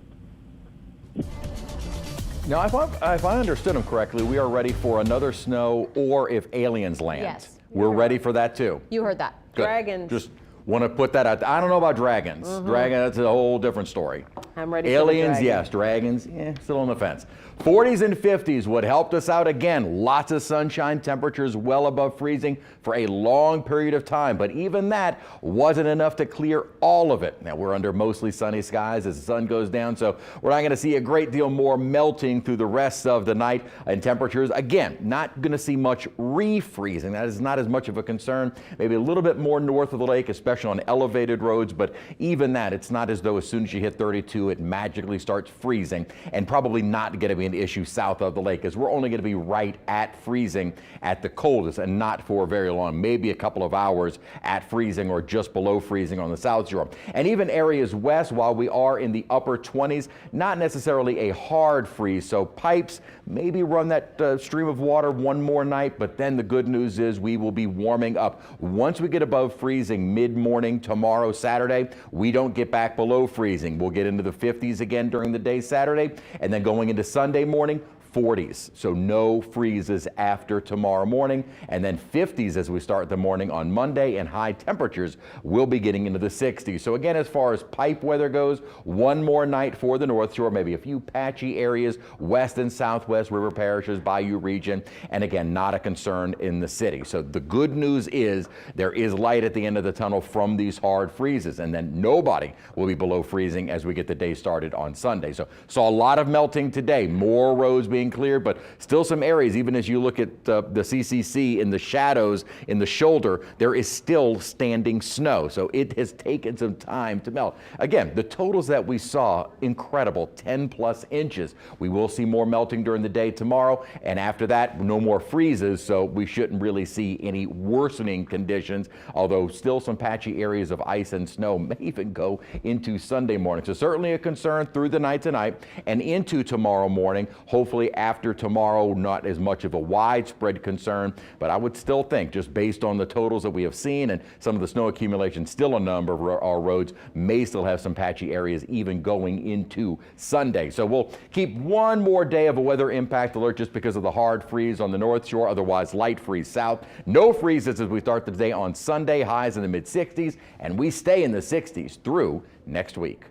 Now, if I understood him correctly, we are ready for another snow or if aliens land. Yes. We're ready for that too. You heard that. Good. Dragons. Just want to put that out. I don't know about dragons. Dragon, that's a whole different story. I'm ready Aliens, for the dragon. yes. Dragons, still on the fence. 40s and 50s would helped us out again. Lots of sunshine, temperatures well above freezing for a long period of time. But even that wasn't enough to clear all of it. Now, we're under mostly sunny skies as the sun goes down, so we're not going to see a great deal more melting through the rest of the night. And temperatures, again, not going to see much refreezing. That is not as much of a concern. Maybe a little bit more north of the lake, especially on elevated roads. But even that, it's not as though as soon as you hit 32, it magically starts freezing, and probably not going to be an issue south of the lake, as we're only going to be right at freezing at the coldest and not for very long, maybe a couple of hours at freezing or just below freezing on the south shore. And even areas west, while we are in the upper 20s, not necessarily a hard freeze. So pipes, maybe run that stream of water one more night, but then the good news is we will be warming up. Once we get above freezing mid-morning tomorrow, Saturday, we don't get back below freezing. We'll get into the 50s again during the day Saturday, and then going into Sunday morning, 40s, so no freezes after tomorrow morning, and then 50s as we start the morning on Monday, and high temperatures will be getting into the 60s. So again, as far as pipe weather goes, one more night for the North Shore, maybe a few patchy areas west and southwest river parishes, Bayou region, and again, not a concern in the city. So the good news is there is light at the end of the tunnel from these hard freezes, and then nobody will be below freezing as we get the day started on Sunday. So saw a lot of melting today, more roads being cleared, but still some areas, even as you look at the CCC in the shadows in the shoulder, there is still standing snow. So it has taken some time to melt. Again, the totals that we saw, incredible, 10 plus inches. We will see more melting during the day tomorrow, and after that, no more freezes, so we shouldn't really see any worsening conditions, although still some patchy areas of ice and snow may even go into Sunday morning. So certainly a concern through the night tonight and into tomorrow morning. Hopefully after tomorrow, not as much of a widespread concern, but I would still think, just based on the totals that we have seen and some of the snow accumulation, still a number of our roads may still have some patchy areas even going into Sunday. So we'll keep one more day of a weather impact alert just because of the hard freeze on the North Shore, otherwise light freeze south. No freezes as we start the day on Sunday, highs in the mid-60s, and we stay in the 60s through next week.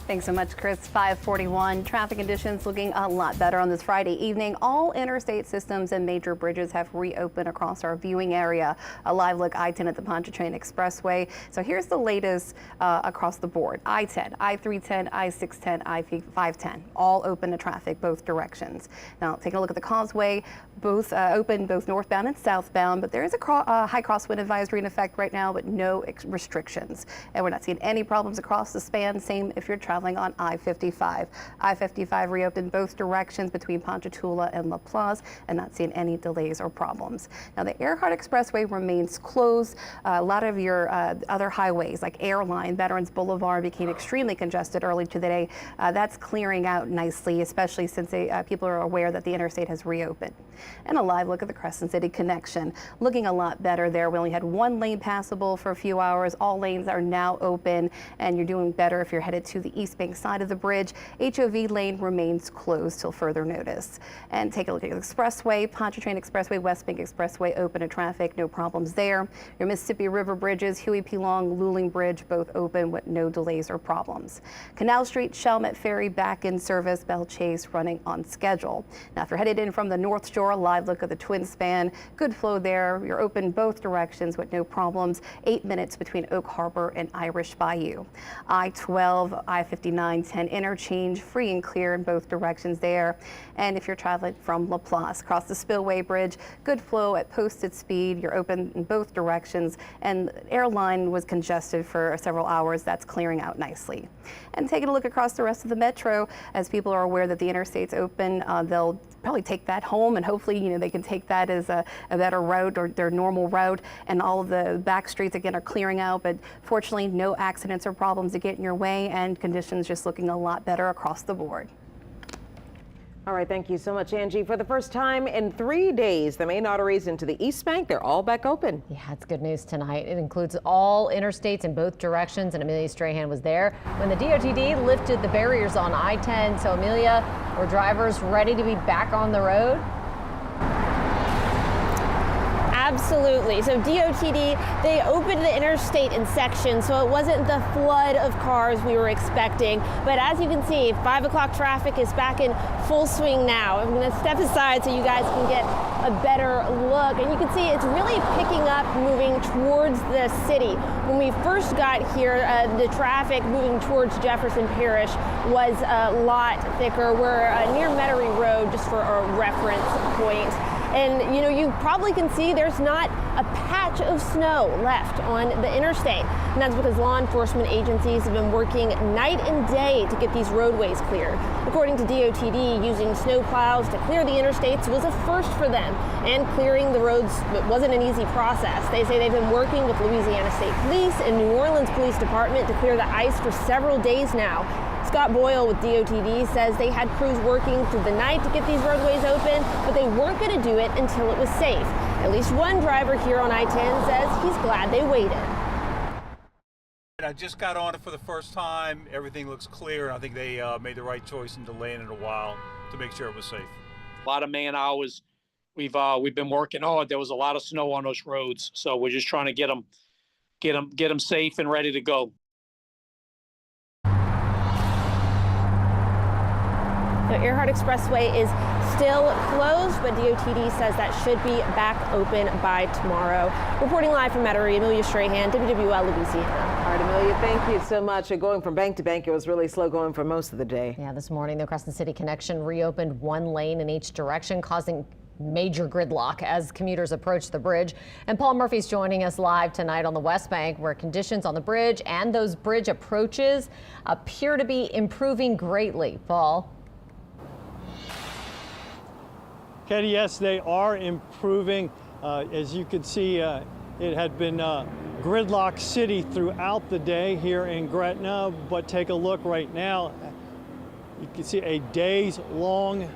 Thanks so much, Chris. 541. Traffic conditions looking a lot better on this Friday evening. All interstate systems and major bridges have reopened across our viewing area. A live look I-10 at the Pontchartrain Expressway. So here's the latest across the board. I-10, I-310, I-610, I-510, all open to traffic both directions. Now taking a look at the causeway, both open, both northbound and southbound, but there is a high crosswind advisory in effect right now, but no restrictions. And we're not seeing any problems across the span. Same if you're traveling on I-55. I-55 reopened both directions between Ponchatoula and La Plaza, and not seeing any delays or problems. Now the Earhart Expressway remains closed. A lot of your other highways like Airline, Veterans Boulevard became extremely congested early today. That's clearing out nicely, especially since people are aware that the interstate has reopened. And a live look at the Crescent City connection. Looking a lot better there. We only had one lane passable for a few hours. All lanes are now open, and you're doing better if you're headed to the East Bank side of the bridge. HOV lane remains closed till further notice. And take a look at the expressway. Pontchartrain Expressway, West Bank Expressway open to traffic. No problems there. Your Mississippi River bridges, Huey P. Long, Luling Bridge, both open with no delays or problems. Canal Street, Chalmette Ferry back in service. Belle Chase running on schedule. Now if you're headed in from the North Shore, a live look at the Twin Span. Good flow there. You're open both directions with no problems. 8 minutes between Oak Harbor and Irish Bayou. I-12, I-55 5910 interchange, free and clear in both directions there. And if you're traveling from LaPlace, across the Spillway Bridge, good flow at posted speed. You're open in both directions, and airline was congested for several hours. That's clearing out nicely. And taking a look across the rest of the metro, as people are aware that the interstate's open, they'll probably take that home, and hopefully, they can take that as a better route or their normal route. And all of the back streets again are clearing out, but fortunately, no accidents or problems to get in your way, and conditions just looking a lot better across the board. All right, thank you so much, Angie. For the first time in 3 days, the main arteries into the East Bank, they're all back open. Yeah, it's good news tonight. It includes all interstates in both directions, and Amelia Strahan was there when the DOTD lifted the barriers on I-10. So, Amelia, were drivers ready to be back on the road? Absolutely. So DOTD, they opened the interstate in sections, so it wasn't the flood of cars we were expecting. But as you can see, 5 o'clock traffic is back in full swing now. I'm going to step aside so you guys can get a better look. And you can see it's really picking up, moving towards the city. When we first got here, the traffic moving towards Jefferson Parish was a lot thicker. We're near Metairie Road, just for a reference point. And you probably can see there's not a patch of snow left on the interstate. And that's because law enforcement agencies have been working night and day to get these roadways cleared. According to DOTD, using snow plows to clear the interstates was a first for them. And clearing the roads wasn't an easy process. They say they've been working with Louisiana State Police and New Orleans Police Department to clear the ice for several days now. Scott Boyle with DOTD says they had crews working through the night to get these roadways open, but they weren't going to do it until it was safe. At least one driver here on I-10 says he's glad they waited. I just got on it for the first time. Everything looks clear, and I think they made the right choice in delaying it a while to make sure it was safe. A lot of man hours. We've been working hard. There was a lot of snow on those roads, so we're just trying to get them safe and ready to go. The Earhart Expressway is still closed, but DOTD says that should be back open by tomorrow. Reporting live from Metairie, Amelia Strahan, wwl Louisiana. All right, Amelia, thank you so much. Going from bank to bank, it was really slow going for most of the day. Yeah, this morning, the Crescent City Connection reopened one lane in each direction, causing major gridlock as commuters approach the bridge. And Paul Murphy's joining us live tonight on the West Bank, where conditions on the bridge and those bridge approaches appear to be improving greatly. Paul? Katie, yes, they are improving. As you can see, it had been gridlock city throughout the day here in Gretna, but take a look right now. You can see a day-long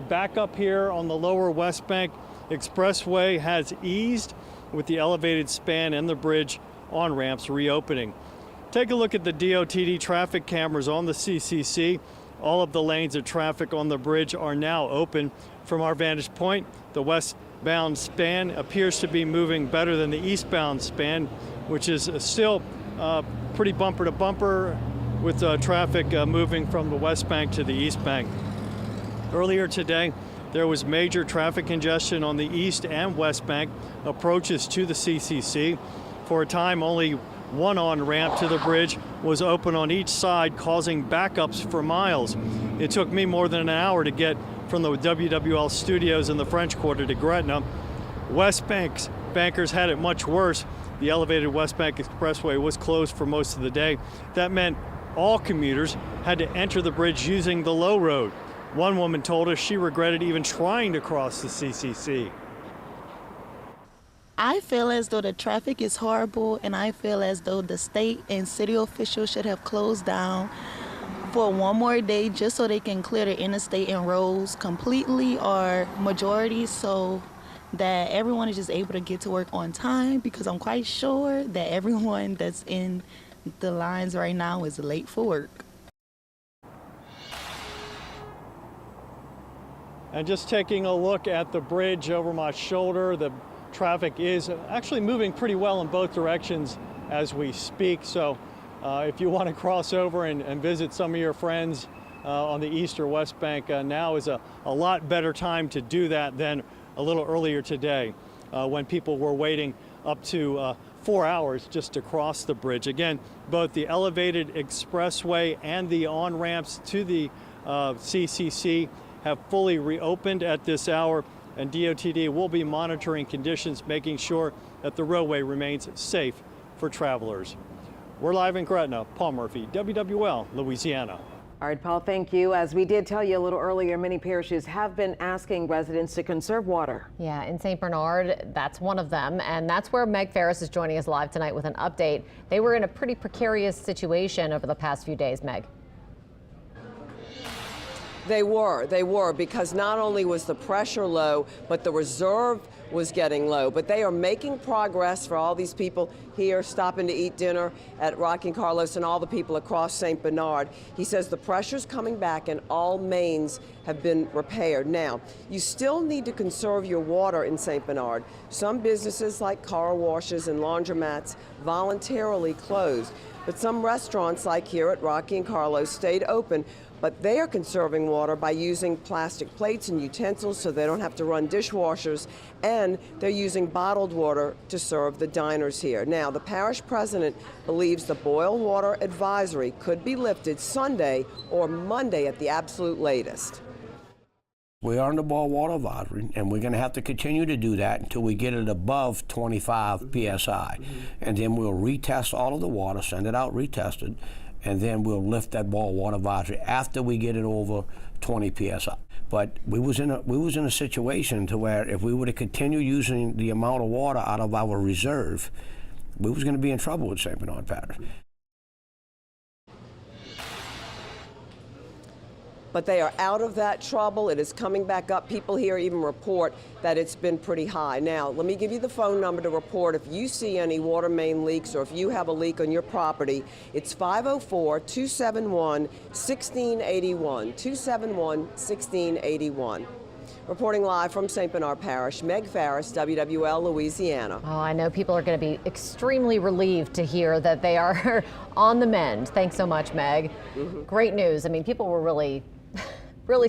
backup here on the lower West Bank. Expressway has eased with the elevated span and the bridge on-ramps reopening. Take a look at the DOTD traffic cameras on the CCC. All of the lanes of traffic on the bridge are now open. From our vantage point, the westbound span appears to be moving better than the eastbound span, which is still pretty bumper to bumper with traffic moving from the West Bank to the East Bank. Earlier today, there was major traffic congestion on the East and West Bank approaches to the CCC. For a time, only one on-ramp to the bridge was open on each side, causing backups for miles. It took me more than an hour to get from the WWL studios in the French Quarter to Gretna. West Bank's bankers had it much worse. The elevated West Bank Expressway was closed for most of the day. That meant all commuters had to enter the bridge using the low road. One woman told us she regretted even trying to cross the CCC. I feel as though the traffic is horrible, and I feel as though the state and city officials should have closed down for one more day just so they can clear the interstate and roads completely or majority so that everyone is just able to get to work on time, because I'm quite sure that everyone that's in the lines right now is late for work. And just taking a look at the bridge over my shoulder, the traffic is actually moving pretty well in both directions as we speak. So if you want to cross over and visit some of your friends on the East or West Bank, now is a lot better time to do that than a little earlier today when people were waiting up to 4 hours just to cross the bridge. Again, both the elevated expressway and the on-ramps to the CCC have fully reopened at this hour, and DOTD will be monitoring conditions, making sure that the roadway remains safe for travelers. We're live in Gretna. Paul Murphy, WWL, Louisiana. All right, Paul, thank you. As we did tell you a little earlier, many parishes have been asking residents to conserve water. Yeah, in St. Bernard, that's one of them. And that's where Meg Ferris is joining us live tonight with an update. They were in a pretty precarious situation over the past few days, Meg. They were, because not only was the pressure low, but the reserve was getting low. But they are making progress for all these people here stopping to eat dinner at Rocky and Carlos and all the people across St. Bernard. He says the pressure's coming back and all mains have been repaired. Now, you still need to conserve your water in St. Bernard. Some businesses like car washes and laundromats voluntarily closed, but some restaurants like here at Rocky and Carlos stayed open. But they are conserving water by using plastic plates and utensils so they don't have to run dishwashers, and they're using bottled water to serve the diners here. Now, the parish president believes the boil water advisory could be lifted Sunday or Monday at the absolute latest. We are in the boil water advisory, and we're going to have to continue to do that until we get it above 25 psi. And then we'll retest all of the water, send it out retested, and then we'll lift that boil water advisory after we get it over 20 psi. But we was in a situation to where if we were to continue using the amount of water out of our reserve, we was going to be in trouble with St. Bernard Parish. But they are out of that trouble. It is coming back up. People here even report that it's been pretty high. Now, let me give you the phone number to report if you see any water main leaks or if you have a leak on your property. It's 504-271-1681, 271-1681. Reporting live from St. Bernard Parish, Meg Ferris, WWL, Louisiana. Oh, I know people are going to be extremely relieved to hear that they are on the mend. Thanks so much, Meg. Great news. I mean, people were really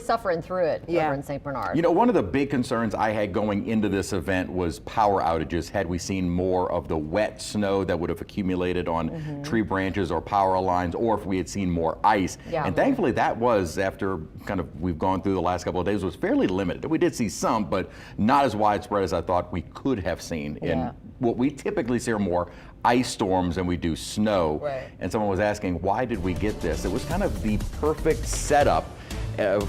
suffering through it over in St. Bernard. You know, one of the big concerns I had going into this event was power outages. Had we seen more of the wet snow that would have accumulated on tree branches or power lines, or if we had seen more ice. And thankfully that was, after kind of we've gone through the last couple of days, was fairly limited. We did see some, but not as widespread as I thought we could have seen. In what we typically see are more ice storms than we do snow. And someone was asking, why did we get this? It was kind of the perfect setup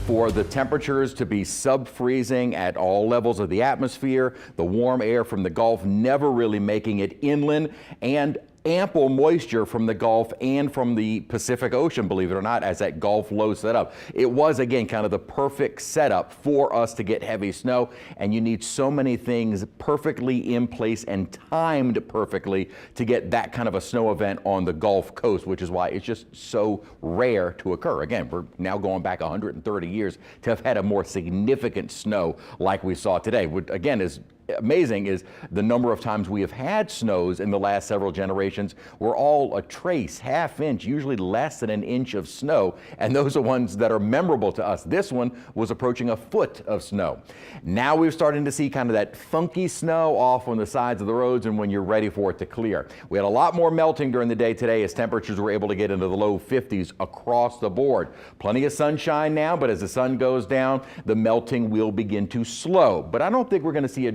for the temperatures to be sub-freezing at all levels of the atmosphere, the warm air from the Gulf never really making it inland, and ample moisture from the Gulf and from the Pacific Ocean, believe it or not, as that Gulf low setup. It was, again, kind of the perfect setup for us to get heavy snow, and you need so many things perfectly in place and timed perfectly to get that kind of a snow event on the Gulf Coast, which is why it's just so rare to occur. Again, we're now going back 130 years to have had a more significant snow like we saw today, which again is amazing is the number of times we have had snows in the last several generations were all a trace, half inch, usually less than an inch of snow, and those are ones that are memorable to us. This one was approaching a foot of snow. Now we're starting to see kind of that funky snow off on the sides of the roads and when you're ready for it to clear. We had a lot more melting during the day today as temperatures were able to get into the low 50s across the board. Plenty of sunshine now, but as the sun goes down, the melting will begin to slow. But I don't think we're going to see a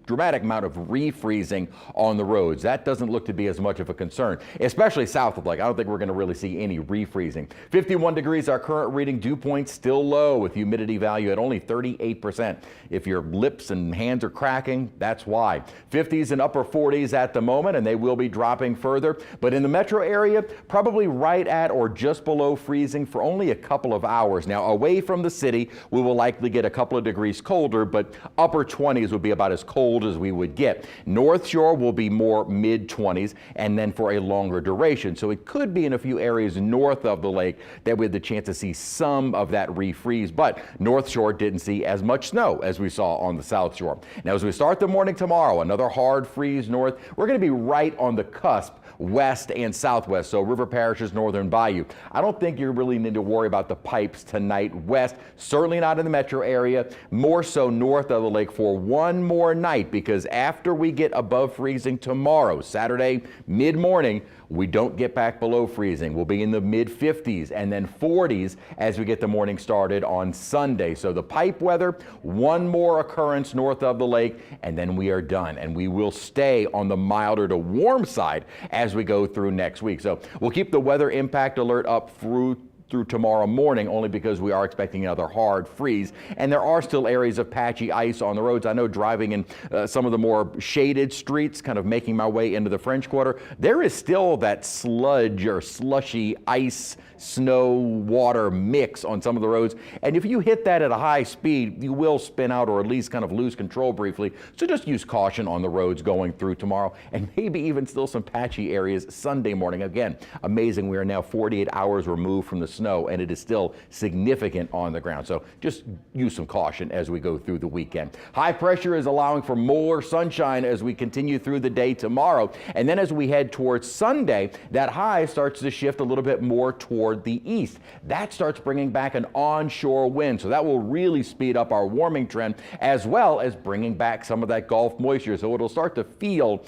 dramatic amount of refreezing on the roads. That doesn't look to be as much of a concern, especially south of Lake. I don't think we're going to really see any refreezing. 51 degrees, our current reading. Dew point still low with humidity value at only 38%. If your lips and hands are cracking, that's why. 50s and upper 40s at the moment, and they will be dropping further. But in the metro area, probably right at or just below freezing for only a couple of hours. Now, away from the city, we will likely get a couple of degrees colder, but upper 20s would be about as cold as we would get. North Shore will be more mid-20s and then for a longer duration. So it could be in a few areas north of the lake that we had the chance to see some of that refreeze, but North Shore didn't see as much snow as we saw on the South Shore. Now, as we start the morning tomorrow, another hard freeze north. We're going to be right on the cusp west and southwest, so River Parish's northern bayou. I don't think you really need to worry about the pipes tonight west, certainly not in the metro area, more so north of the lake for one more night, because after we get above freezing tomorrow, Saturday mid-morning, we don't get back below freezing. We'll be in the mid-50s and then 40s as we get the morning started on Sunday. So the pipe weather, one more occurrence north of the lake, and then we are done. And we will stay on the milder to warm side as we go through next week. So we'll keep the weather impact alert up through tomorrow morning, only because we are expecting another hard freeze, and there are still areas of patchy ice on the roads. I know driving in some of the more shaded streets, kind of making my way into the French Quarter, there is still that sludge or slushy ice, snow, water mix on some of the roads, and if you hit that at a high speed, you will spin out or at least kind of lose control briefly. So just use caution on the roads going through tomorrow, and maybe even still some patchy areas Sunday morning. Again, amazing, we are now 48 hours removed from the snow, and it is still significant on the ground. So just use some caution as we go through the weekend. High pressure is allowing for more sunshine as we continue through the day tomorrow. And then as we head towards Sunday, that high starts to shift a little bit more toward the east. That starts bringing back an onshore wind. So that will really speed up our warming trend, as well as bringing back some of that Gulf moisture. So it'll start to feel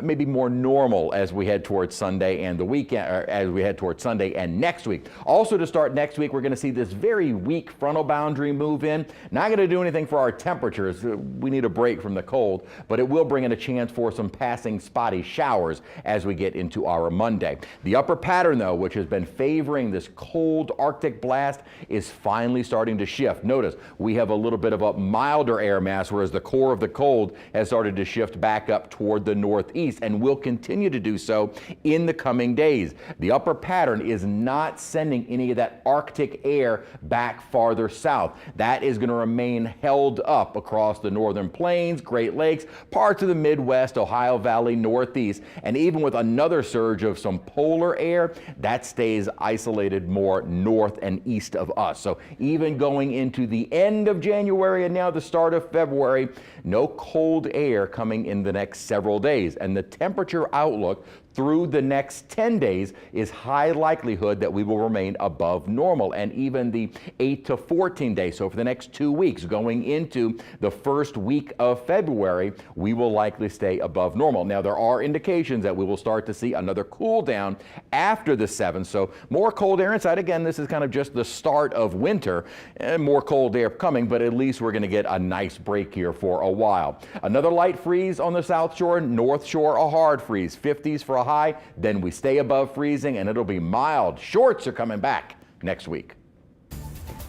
maybe more normal as we head towards Sunday and the weekend, or as we head towards Sunday and next week. Also to start next week, we're going to see this very weak frontal boundary move in. Not going to do anything for our temperatures. We need a break from the cold, but it will bring in a chance for some passing spotty showers as we get into our Monday. The upper pattern, though, which has been favoring this cold Arctic blast, is finally starting to shift. Notice we have a little bit of a milder air mass, whereas the core of the cold has started to shift back up toward the northeast and will continue to do so in the coming days. The upper pattern is not sending any of that Arctic air back farther south. That is going to remain held up across the northern plains, Great Lakes, parts of the Midwest, Ohio Valley, Northeast, and even with another surge of some polar air, that stays isolated more north and east of us. So even going into the end of January and now the start of February, no cold air coming in the next several days. And the temperature outlook through the next 10 days is high likelihood that we will remain above normal, and even the 8 to 14 days. So for the next 2 weeks, going into the first week of February, we will likely stay above normal. Now, there are indications that we will start to see another cool down after the 7th. So more cold air inside. Again, this is kind of just the start of winter, and more cold air coming, but at least we're going to get a nice break here for a while. Another light freeze on the South Shore, North Shore, a hard freeze, 50s for a high, then we stay above freezing, and it'll be mild. Shorts are coming back next week.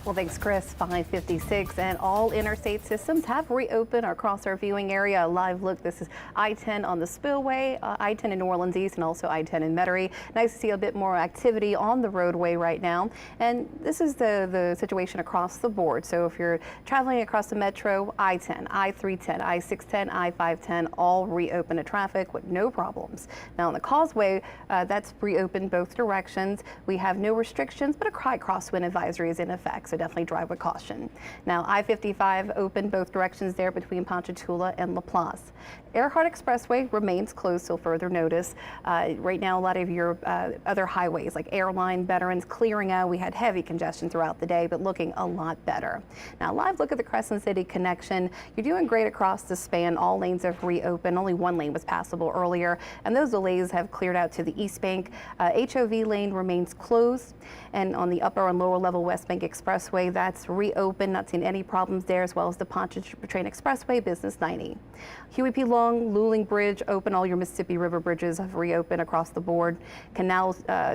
Well, thanks, Chris. 5:56, and all interstate systems have reopened across our viewing area. A live look. This is I-10 on the spillway, I-10 in New Orleans East, and also I-10 in Metairie. Nice to see a bit more activity on the roadway right now. And this is the situation across the board. So if you're traveling across the metro, I-10, I-310, I-610, I-510, all reopen to traffic with no problems. Now on the causeway, that's reopened both directions. We have no restrictions, but a high crosswind advisory is in effect. So definitely drive with caution. Now, I-55 open both directions there between Ponchatoula and LaPlace. Earhart Expressway remains closed till further notice. Right now, a lot of your other highways like Airline, Veterans, clearing out. We had heavy congestion throughout the day, but looking a lot better. Now, live look at the Crescent City connection. You're doing great across the span. All lanes have reopened. Only one lane was passable earlier, and those delays have cleared out to the East Bank. HOV lane remains closed, and on the upper and lower level West Bank Expressway, that's reopened. Not seeing any problems there, as well as the Pontchartrain Expressway, Business 90. Huey P. Long, Luling Bridge open. All your Mississippi River bridges have reopened across the board. Canal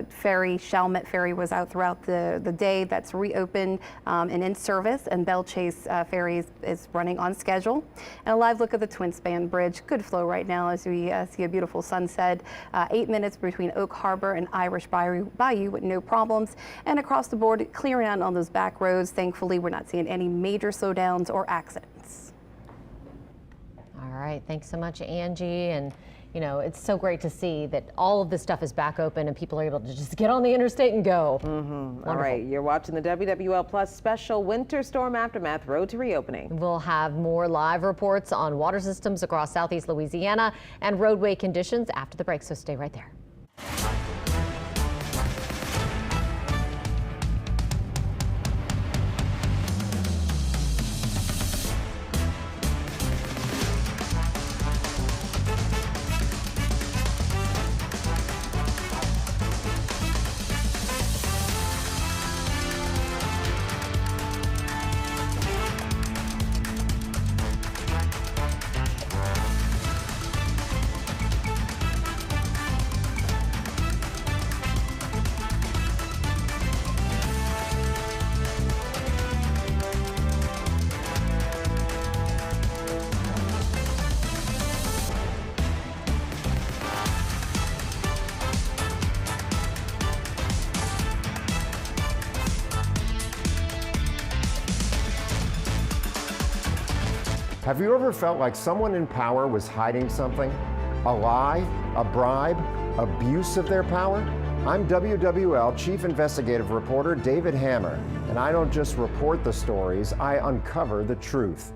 Ferry, Chalmette Ferry was out throughout the day. That's reopened and in service. And Belle Chase Ferry is running on schedule. And a live look at the Twin Span Bridge. Good flow right now as we see a beautiful sunset. 8 minutes between Oak Harbor and Irish Bayou with no problems. And across the board, clearing out on those back roads. Thankfully, we're not seeing any major slowdowns or accidents. All right, thanks so much, Angie. And you know, it's so great to see that all of this stuff is back open and people are able to just get on the interstate and go. All right, you're watching the WWL Plus special Winter Storm Aftermath Road to Reopening. We'll have more live reports on water systems across southeast Louisiana and roadway conditions after the break, so stay right there. Have you ever felt like someone in power was hiding something? A lie, a bribe, abuse of their power? I'm WWL Chief Investigative Reporter David Hammer, and I don't just report the stories, I uncover the truth.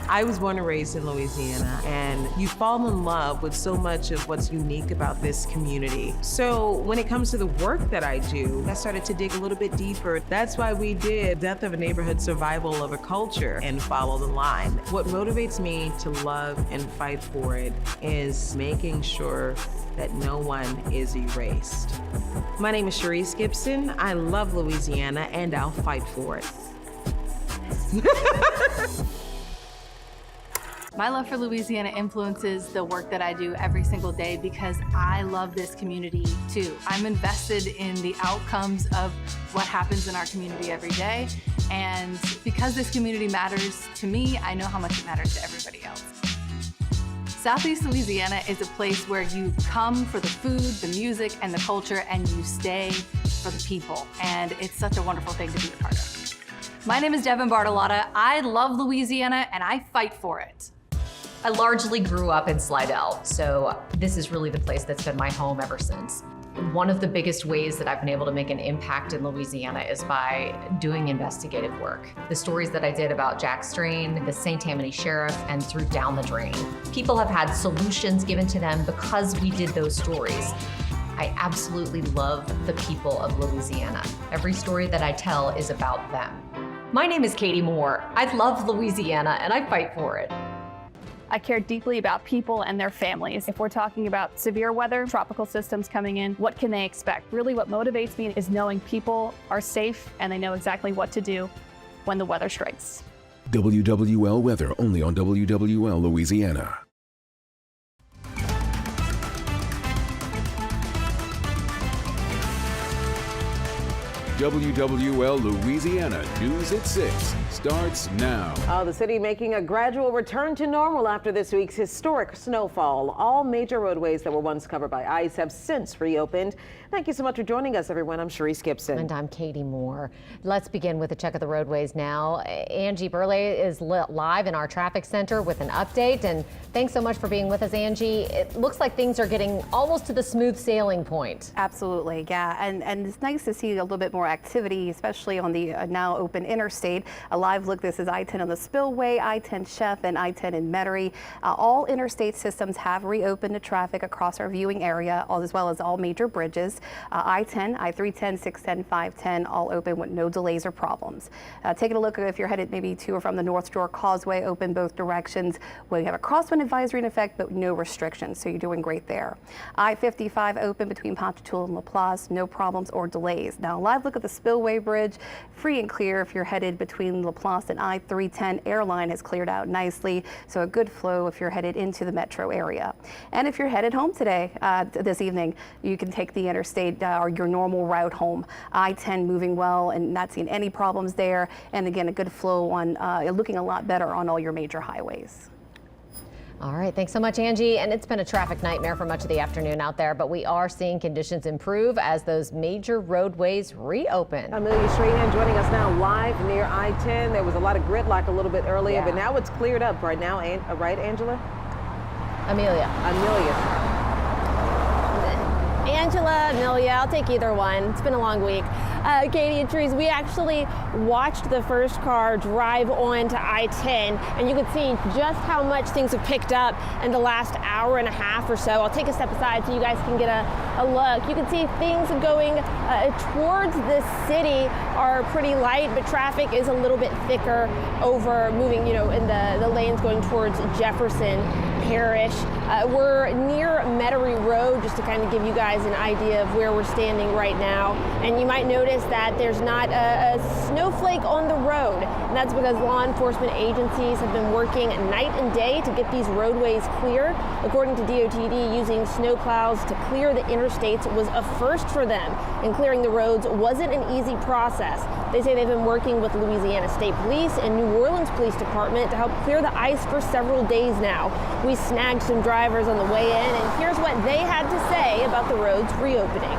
I was born and raised in Louisiana, and you fall in love with so much of what's unique about this community. So when it comes to the work that I do, I started to dig a little bit deeper. That's why we did Death of a Neighborhood, Survival of a Culture, and Follow the Line. What motivates me to love and fight for it is making sure that no one is erased. My name is Sharice Gibson. I love Louisiana, and I'll fight for it. My love for Louisiana influences the work that I do every single day because I love this community too. I'm invested in the outcomes of what happens in our community every day. And because this community matters to me, I know how much it matters to everybody else. Southeast Louisiana is a place where you come for the food, the music, and the culture, and you stay for the people. And it's such a wonderful thing to be a part of. My name is Devin Bartolotta. I love Louisiana, and I fight for it. I largely grew up in Slidell, so this is really the place that's been my home ever since. One of the biggest ways that I've been able to make an impact in Louisiana is by doing investigative work. The stories that I did about Jack Strain, the St. Tammany Sheriff, and through Down the Drain. People have had solutions given to them because we did those stories. I absolutely love the people of Louisiana. Every story that I tell is about them. My name is Katie Moore. I love Louisiana and I fight for it. I care deeply about people and their families. If we're talking about severe weather, tropical systems coming in, what can they expect? Really what motivates me is knowing people are safe and they know exactly what to do when the weather strikes. WWL weather only on WWL Louisiana. WWL Louisiana News at 6 starts now. The city making a gradual return to normal after this week's historic snowfall. All major roadways that were once covered by ice have since reopened. Thank you so much for joining us, everyone. I'm Sharice Gibson. And I'm Katie Moore. Let's begin with a check of the roadways now. Angie Burley is live in our traffic center with an update. And thanks so much for being with us, Angie. It looks like things are getting almost to the smooth sailing point. Absolutely, yeah. And it's nice to see a little bit more activity, especially on the now open interstate. A live look, this is I-10 on the Spillway, I-10 Chef, and I-10 in Metairie. All interstate systems have reopened to traffic across our viewing area, as well as all major bridges. I-10, I-310, 610, 510, all open with no delays or problems. Taking a look if you're headed maybe to or from the North Shore Causeway, open both directions. We have a crosswind advisory in effect, but no restrictions, so you're doing great there. I-55 open between Ponchatoula and Laplace, no problems or delays. Now, a live look at the Spillway Bridge, free and clear if you're headed between Laplace and I-310. Airline has cleared out nicely, so a good flow if you're headed into the metro area. And if you're headed home today, this evening, you can take the interstate or your normal route home. I-10 moving well and not seeing any problems there. And again, a good flow on, looking a lot better on all your major highways. All right, thanks so much, Angie. And it's been a traffic nightmare for much of the afternoon out there, but we are seeing conditions improve as those major roadways reopen. Amelia Strahan joining us now live near I-10. There was a lot of gridlock a little bit earlier, but now it's cleared up right now, right, Angela? Amelia. Angela, Amelia, I'll take either one. It's been a long week. Katie and Therese, we actually watched the first car drive onto I-10, and you can see just how much things have picked up in the last hour and a half or so. I'll take a step aside so you guys can get a look. You can see things going towards the city are pretty light, but traffic is a little bit thicker over moving, in the lanes going towards Jefferson Parish. We're near Metairie Road, just to kind of give you guys an idea of where we're standing right now. And you might notice that there's not a snowflake on the road. And that's because law enforcement agencies have been working night and day to get these roadways clear. According to DOTD, using snowplows to clear the interstates was a first for them. And clearing the roads wasn't an easy process. They say they've been working with Louisiana State Police and New Orleans Police Department to help clear the ice for several days now. We snagged some drivers on the way in, and here's what they had to say about the roads reopening.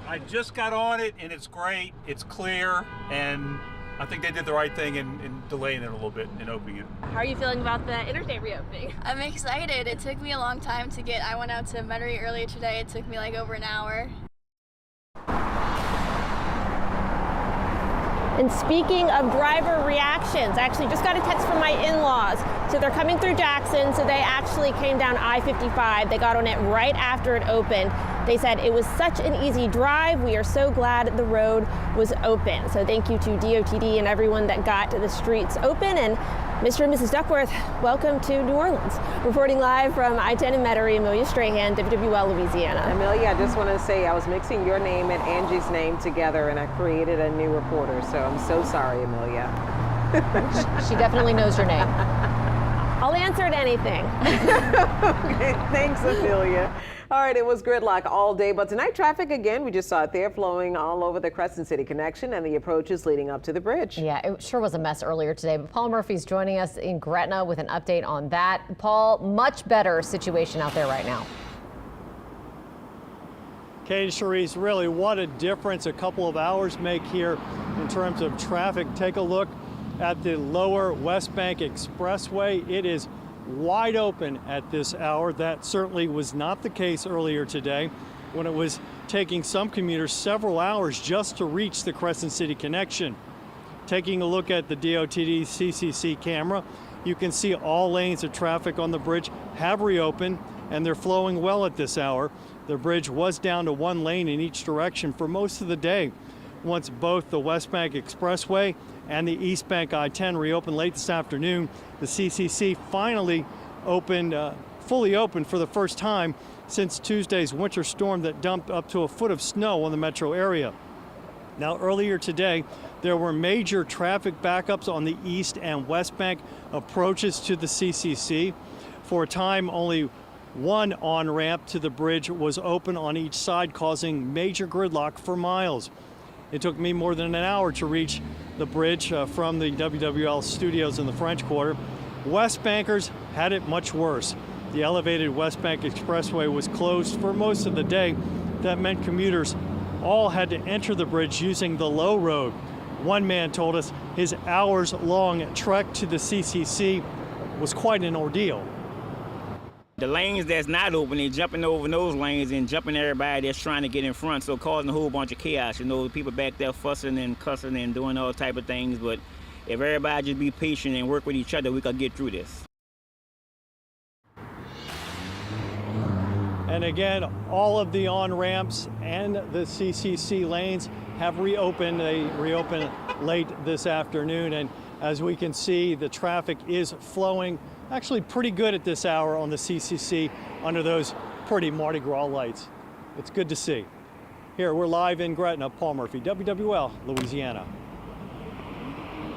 I just got on it, and it's great. It's clear, and I think they did the right thing in delaying it a little bit and opening it. How are you feeling about the interstate reopening? I'm excited. It took me a long time to get. I went out to Metairie earlier today. It took me like over an hour. And speaking of driver reactions, I actually just got a text from my in-laws. So they're coming through Jackson, so they actually came down I-55. They got on it right after it opened. They said it was such an easy drive. We are so glad the road was open. So thank you to DOTD and everyone that got the streets open. And Mr. and Mrs. Duckworth, welcome to New Orleans. Reporting live from I-10 in Metairie, Amelia Strahan, WWL, Louisiana. Amelia, I just want to say I was mixing your name and Angie's name together, and I created a new reporter, so I'm so sorry, Amelia. She definitely knows your name. I'll answer at anything. Okay, thanks, Amelia. All right, it was gridlock all day, but tonight traffic again, we just saw it there flowing all over the Crescent City connection and the approaches leading up to the bridge. Yeah, it sure was a mess earlier today, but Paul Murphy's joining us in Gretna with an update on that. Paul, much better situation out there right now. Kate, Cherise, really what a difference a couple of hours make here in terms of traffic. Take a look at the lower West Bank Expressway. It is wide open at this hour. That certainly was not the case earlier today when it was taking some commuters several hours just to reach the Crescent City connection. Taking a look at the DOTD CCC camera, you can see all lanes of traffic on the bridge have reopened and they're flowing well at this hour. The bridge was down to one lane in each direction for most of the day. Once both the West Bank Expressway and the East Bank I-10 reopened late this afternoon, the CCC finally opened, fully opened for the first time since Tuesday's winter storm that dumped up to a foot of snow on the metro area. Now, earlier today, there were major traffic backups on the East and West Bank approaches to the CCC. For a time, only one on-ramp to the bridge was open on each side, causing major gridlock for miles. It took me more than an hour to reach the bridge from the WWL studios in the French Quarter. West Bankers had it much worse. The elevated West Bank Expressway was closed for most of the day. That meant commuters all had to enter the bridge using the low road. One man told us his hours-long trek to the CCC was quite an ordeal. The lanes that's not open, they're jumping over those lanes and jumping everybody that's trying to get in front, so causing a whole bunch of chaos. You know, people back there fussing and cussing and doing all type of things, but if everybody just be patient and work with each other, we could get through this. And again, all of the on-ramps and the CCC lanes have reopened. They reopened late this afternoon, and as we can see, the traffic is flowing actually pretty good at this hour on the CCC under those pretty Mardi Gras lights. It's good to see. Here, we're live in Gretna. Paul Murphy, WWL, Louisiana.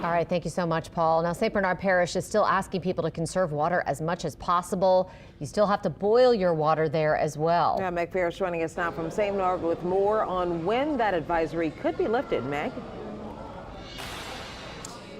All right, thank you so much, Paul. Now, St. Bernard Parish is still asking people to conserve water as much as possible. You still have to boil your water there as well. Yeah, Meg Parrish joining us now from St. Bernard with more on when that advisory could be lifted. Meg?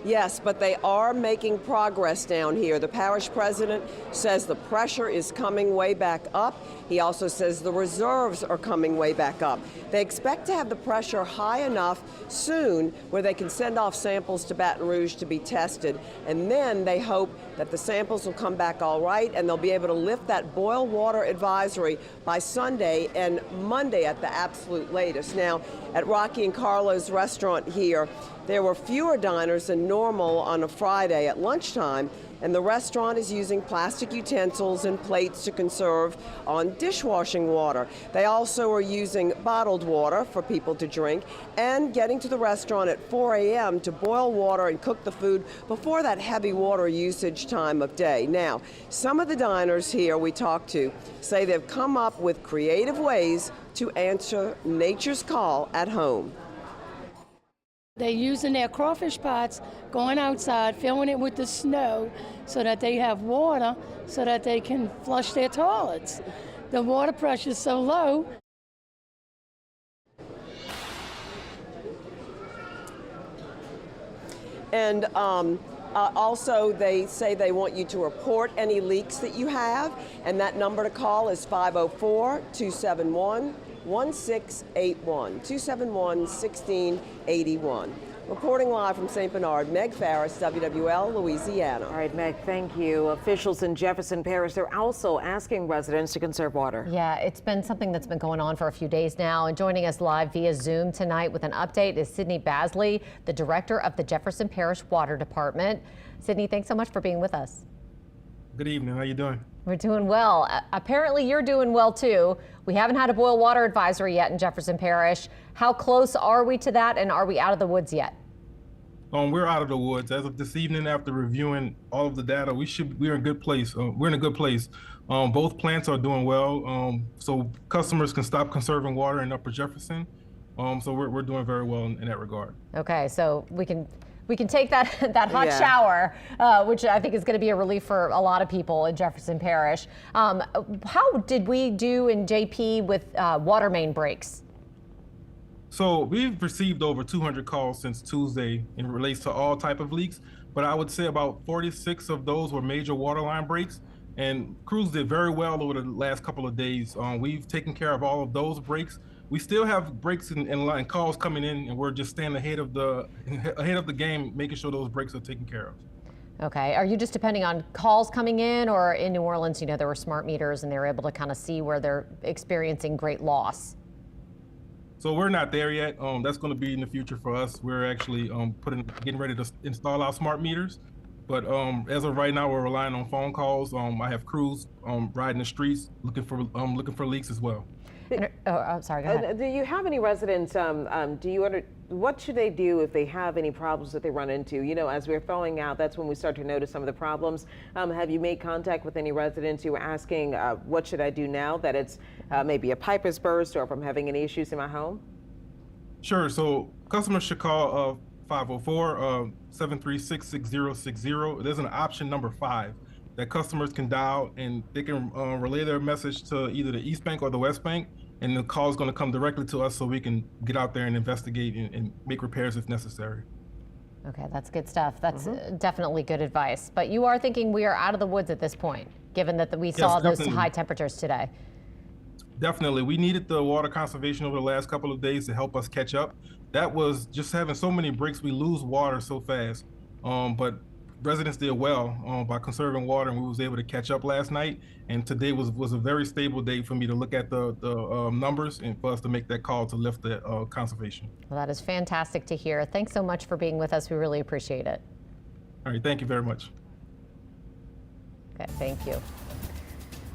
Yes, but they are making progress down here. The parish president says the pressure is coming way back up. He also says the reserves are coming way back up. They expect to have the pressure high enough soon where they can send off samples to Baton Rouge to be tested. And then they hope that the samples will come back all right and they'll be able to lift that boil water advisory by Sunday and Monday at the absolute latest. Now, at Rocky and Carlo's restaurant here, there were fewer diners than normal on a Friday at lunchtime, and the restaurant is using plastic utensils and plates to conserve on dishwashing water. They also are using bottled water for people to drink and getting to the restaurant at 4 a.m. to boil water and cook the food before that heavy water usage time of day. Now, some of the diners here we talked to say they've come up with creative ways to answer nature's call at home. They're using their crawfish pots, going outside, filling it with the snow so that they have water so that they can flush their toilets. The water pressure is so low. And also, they say they want you to report any leaks that you have, and that number to call is 504-271-1681, 271-1681. Reporting live from St. Bernard, Meg Farris, WWL, Louisiana. All right, Meg, thank you. Officials in Jefferson Parish, they're also asking residents to conserve water. Yeah, it's been something that's been going on for a few days now. And joining us live via Zoom tonight with an update is Sydney Basley, the director of the Jefferson Parish Water Department. Sydney, thanks so much for being with us. Good evening. How you doing? We're doing well. Apparently you're doing well too. We haven't had a boil water advisory yet in Jefferson Parish. How close are we to that, and are we out of the woods yet? We're out of the woods. As of this evening, after reviewing all of the data, we're in a good place. We're in a good place. Both plants are doing well, so customers can stop conserving water in Upper Jefferson. So we're doing very well in that regard. Okay, so we can take that hot shower, which I think is going to be a relief for a lot of people in Jefferson Parish. How did we do in JP with water main breaks? So we've received over 200 calls since Tuesday in relates to all type of leaks, but I would say about 46 of those were major water line breaks, and crews did very well over the last couple of days. We've taken care of all of those breaks. We still have breaks and calls coming in, and we're just staying ahead of the game, making sure those breaks are taken care of. Okay, are you just depending on calls coming in, or in New Orleans, you know, there were smart meters and they were able to kind of see where they're experiencing great loss? So we're not there yet. That's going to be in the future for us. We're actually getting ready to install our smart meters. But as of right now, we're relying on phone calls. I have crews riding the streets looking for leaks as well. I'm sorry, go ahead. Do you have any residents, what should they do if they have any problems that they run into? You know, as we're thawing out, that's when we start to notice some of the problems. Have you made contact with any residents who are asking, what should I do now that it's maybe a pipe has burst, or if I'm having any issues in my home? Sure, so customers should call 504-736-6060. There's an option number 5 that customers can dial, and they can relay their message to either the East Bank or the West Bank, and the call is going to come directly to us so we can get out there and investigate and make repairs if necessary. Okay, that's good stuff. That's definitely good advice. But you are thinking we are out of the woods at this point, given that we saw those high temperatures today. Definitely. We needed the water conservation over the last couple of days to help us catch up. That was just having so many breaks, we lose water so fast. But residents did well by conserving water, and we was able to catch up last night. And today was a very stable day for me to look at the numbers and for us to make that call to lift the conservation. Well, that is fantastic to hear. Thanks so much for being with us. We really appreciate it. All right, thank you very much. Okay, thank you.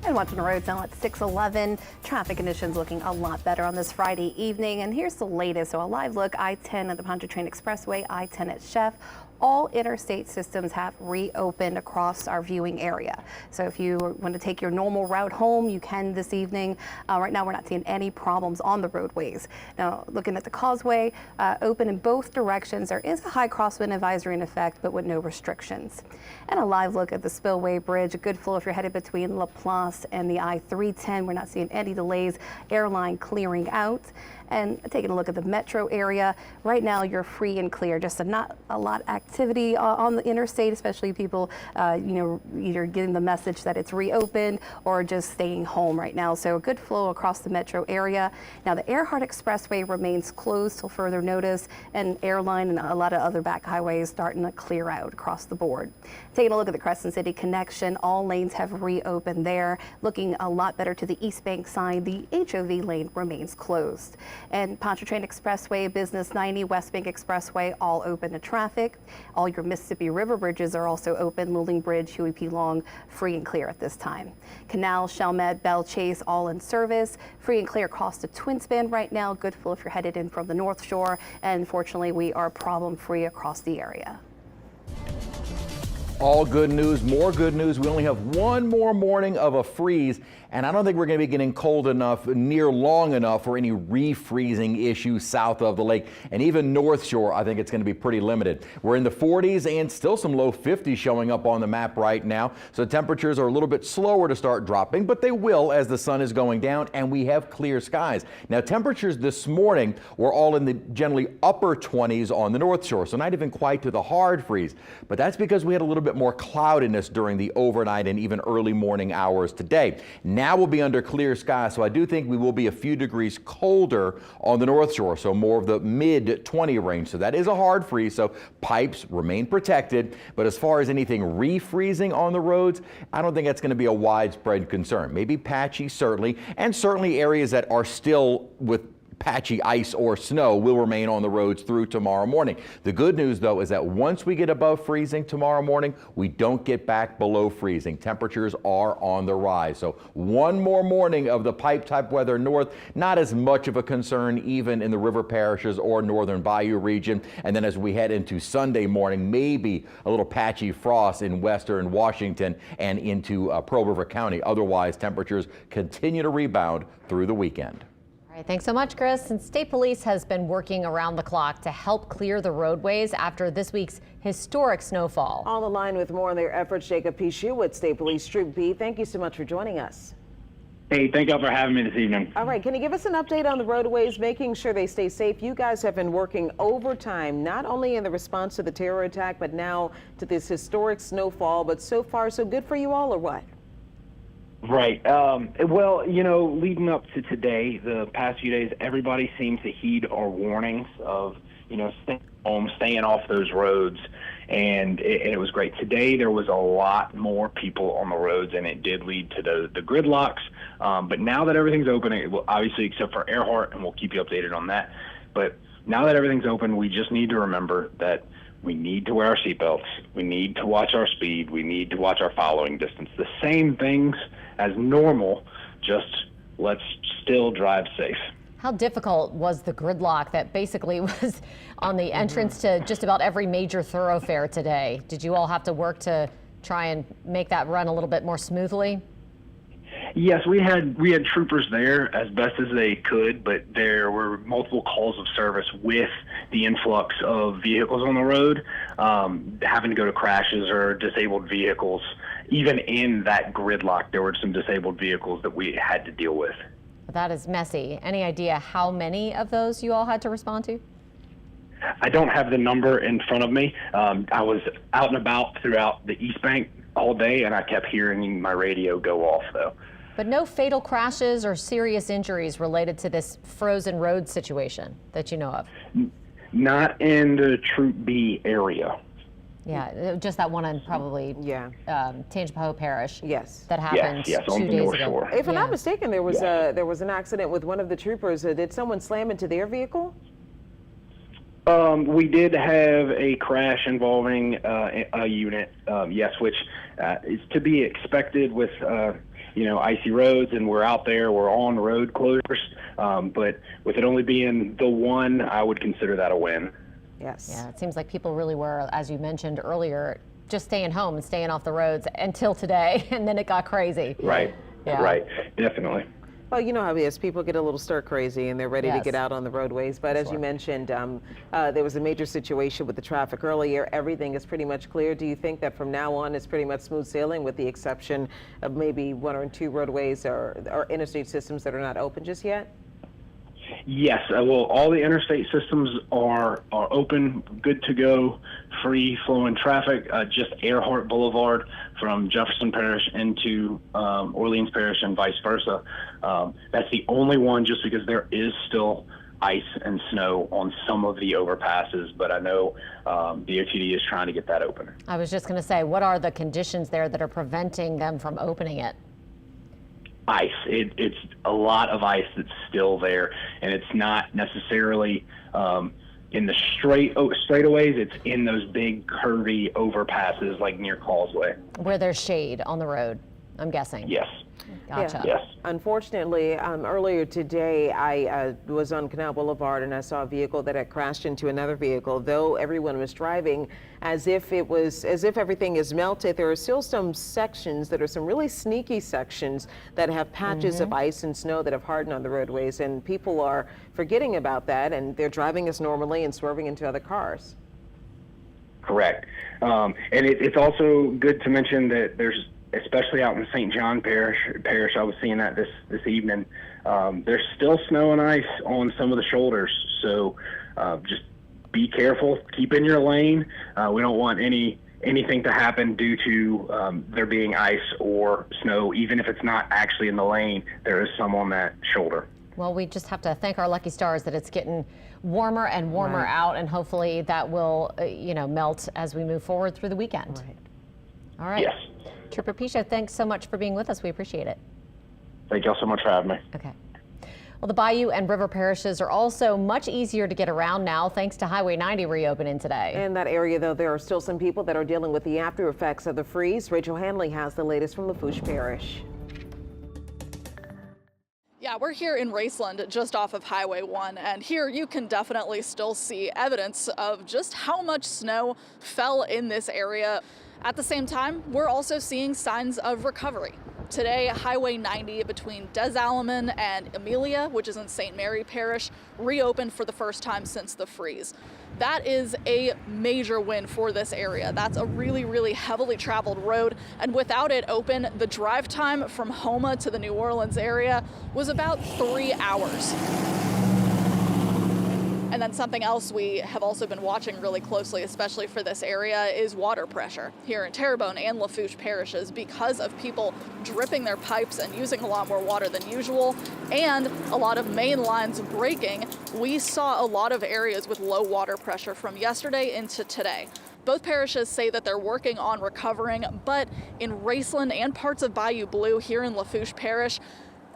And watching the roads now at 6:11. Traffic conditions looking a lot better on this Friday evening. And here's the latest. So a live look, I-10 at the Pontchartrain Expressway, I-10 at Chef. All interstate systems have reopened across our viewing area. So if you want to take your normal route home, you can this evening. Right now, we're not seeing any problems on the roadways. Now, looking at the causeway, open in both directions. There is a high crosswind advisory in effect, but with no restrictions. And a live look at the Spillway Bridge. A good flow if you're headed between Laplace and the I-310. We're not seeing any delays. Airline clearing out. And taking a look at the metro area, right now you're free and clear. Just not a lot of activity on the interstate, especially people, either getting the message that it's reopened or just staying home right now. So a good flow across the metro area. Now the Earhart Expressway remains closed till further notice, and Airline and a lot of other back highways starting to clear out across the board. Taking a look at the Crescent City connection, all lanes have reopened there. Looking a lot better to the East Bank side, the HOV lane remains closed. And Pontchartrain Expressway, Business 90, West Bank Expressway, all open to traffic. All your Mississippi River bridges are also open. Luling Bridge, Huey P. Long, free and clear at this time. Canal, Chalmette, Belle Chase, all in service. Free and clear across the Twin Span right now. Good flow if you're headed in from the North Shore. And fortunately, we are problem-free across the area. All good news, more good news. We only have one more morning of a freeze, and I don't think we're going to be getting cold enough, near long enough for any refreezing issues south of the lake. And even North Shore, I think it's going to be pretty limited. We're in the 40s and still some low 50s showing up on the map right now. So temperatures are a little bit slower to start dropping, but they will as the sun is going down and we have clear skies. Now temperatures this morning were all in the generally upper 20s on the North Shore, so not even quite to the hard freeze. But that's because we had a little bit bit more cloudiness during the overnight and even early morning hours today. Now we'll be under clear skies, so I do think we will be a few degrees colder on the North Shore, so more of the mid-20 range. So that is a hard freeze, so pipes remain protected. But as far as anything refreezing on the roads, I don't think that's going to be a widespread concern. Maybe patchy, certainly, and certainly areas that are still with patchy ice or snow will remain on the roads through tomorrow morning. The good news, though, is that once we get above freezing tomorrow morning, we don't get back below freezing. Temperatures are on the rise. So one more morning of the pipe-type weather north, not as much of a concern even in the river parishes or northern Bayou region. And then as we head into Sunday morning, maybe a little patchy frost in western Washington and into Pearl River County. Otherwise, temperatures continue to rebound through the weekend. All right, thanks so much, Chris. And State Police has been working around the clock to help clear the roadways after this week's historic snowfall. On the line with more on their efforts, Jacob Pichu with State Police Troop B. Thank you so much for joining us. Hey, thank y'all for having me this evening. All right, can you give us an update on the roadways, making sure they stay safe? You guys have been working overtime, not only in the response to the terror attack, but now to this historic snowfall. But so far, so good for you all, or what? Right. Well, you know, leading up to today, the past few days, everybody seems to heed our warnings of, you know, staying home, staying off those roads. And it was great. Today, there was a lot more people on the roads, and it did lead to the gridlocks. But now that everything's open, obviously, except for Earhart, and we'll keep you updated on that. But now that everything's open, we just need to remember that we need to wear our seatbelts. We need to watch our speed. We need to watch our following distance. The same things as normal, just let's still drive safe. How difficult was the gridlock that basically was on the entrance to just about every major thoroughfare today? Did you all have to work to try and make that run a little bit more smoothly? Yes, we had troopers there as best as they could, but there were multiple calls of service with the influx of vehicles on the road, having to go to crashes or disabled vehicles. Even in that gridlock, there were some disabled vehicles that we had to deal with. That is messy. Any idea how many of those you all had to respond to? I don't have the number in front of me. I was out and about throughout the East Bank all day, and I kept hearing my radio go off, though. But no fatal crashes or serious injuries related to this frozen road situation that you know of? Not in the Troop B area. Yeah, just that one on probably Jefferson Parish. Yes. That happened yes, 2 on the days North ago. Shore. If I'm not mistaken, there was an accident with one of the troopers. Did someone slam into their vehicle? We did have a crash involving a unit, yes, which is to be expected with, you know, icy roads, and we're out there, we're on road closures, but with it only being the one, I would consider that a win. Yes. Yeah, it seems like people really were, as you mentioned earlier, just staying home and staying off the roads until today, and then it got crazy. Right, right, definitely. Well, you know how it is. People get a little stir crazy and they're ready to get out on the roadways. But as you mentioned, there was a major situation with the traffic earlier. Everything is pretty much clear. Do you think that from now on it's pretty much smooth sailing with the exception of maybe one or two roadways or interstate systems that are not open just yet? Yes, well, all the interstate systems are open, good to go, free flowing traffic. Just Earhart Boulevard from Jefferson Parish into Orleans Parish and vice versa. That's the only one, just because there is still ice and snow on some of the overpasses, but I know the OTD is trying to get that open. I was just going to say, what are the conditions there that are preventing them from opening it? Ice. It's a lot of ice that's still there, and it's not necessarily in the straightaways. It's in those big curvy overpasses like near Causeway, where there's shade on the road, I'm guessing. Yes. Gotcha. Yes. Unfortunately, earlier today, I was on Canal Boulevard and I saw a vehicle that had crashed into another vehicle. Though everyone was driving as if everything is melted, there are still some sections that are some really sneaky sections that have patches of ice and snow that have hardened on the roadways, and people are forgetting about that, and they're driving as normally and swerving into other cars. Correct. And it's also good to mention that there's, especially out in St. John Parish, I was seeing that this evening. There's still snow and ice on some of the shoulders, so just be careful. Keep in your lane. We don't want any anything to happen due to there being ice or snow. Even if it's not actually in the lane, there is some on that shoulder. Well, we just have to thank our lucky stars that it's getting warmer and warmer out, and hopefully that will, melt as we move forward through the weekend. All right. Yes. Trooper Pisha, thanks so much for being with us. We appreciate it. Thank y'all so much for having me. Okay. Well, the Bayou and River parishes are also much easier to get around now thanks to Highway 90 reopening today. In that area, though, there are still some people that are dealing with the after effects of the freeze. Rachel Hanley has the latest from Lafourche Parish. Yeah, we're here in Raceland, just off of Highway 1, and here you can definitely still see evidence of just how much snow fell in this area. At the same time, we're also seeing signs of recovery. Today, Highway 90 between Des Alleman and Amelia, which is in St. Mary Parish, reopened for the first time since the freeze. That is a major win for this area. That's a really, really heavily traveled road, and without it open, the drive time from Houma to the New Orleans area was about 3 hours. And then something else we have also been watching really closely, especially for this area, is water pressure here in Terrebonne and Lafourche parishes because of people dripping their pipes and using a lot more water than usual, and a lot of main lines breaking. We saw a lot of areas with low water pressure from yesterday into today. Both parishes say that they're working on recovering, but in Raceland and parts of Bayou Blue here in Lafourche Parish,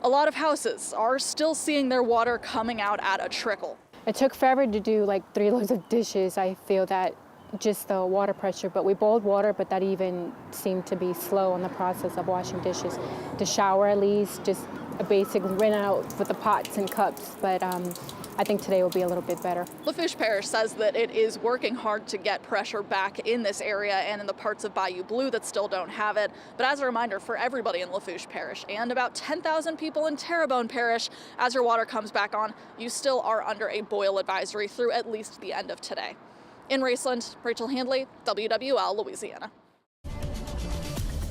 a lot of houses are still seeing their water coming out at a trickle. It took forever to do like 3 loads of dishes. I feel that just the water pressure, but we boiled water, but that even seemed to be slow on the process of washing dishes. The shower, at least, just a basic rinse out with the pots and cups, but I think today will be a little bit better. Lafourche Parish says that it is working hard to get pressure back in this area and in the parts of Bayou Blue that still don't have it. But as a reminder for everybody in Lafourche Parish and about 10,000 people in Terrebonne Parish, as your water comes back on, you still are under a boil advisory through at least the end of today. In Raceland, Rachel Handley, WWL, Louisiana.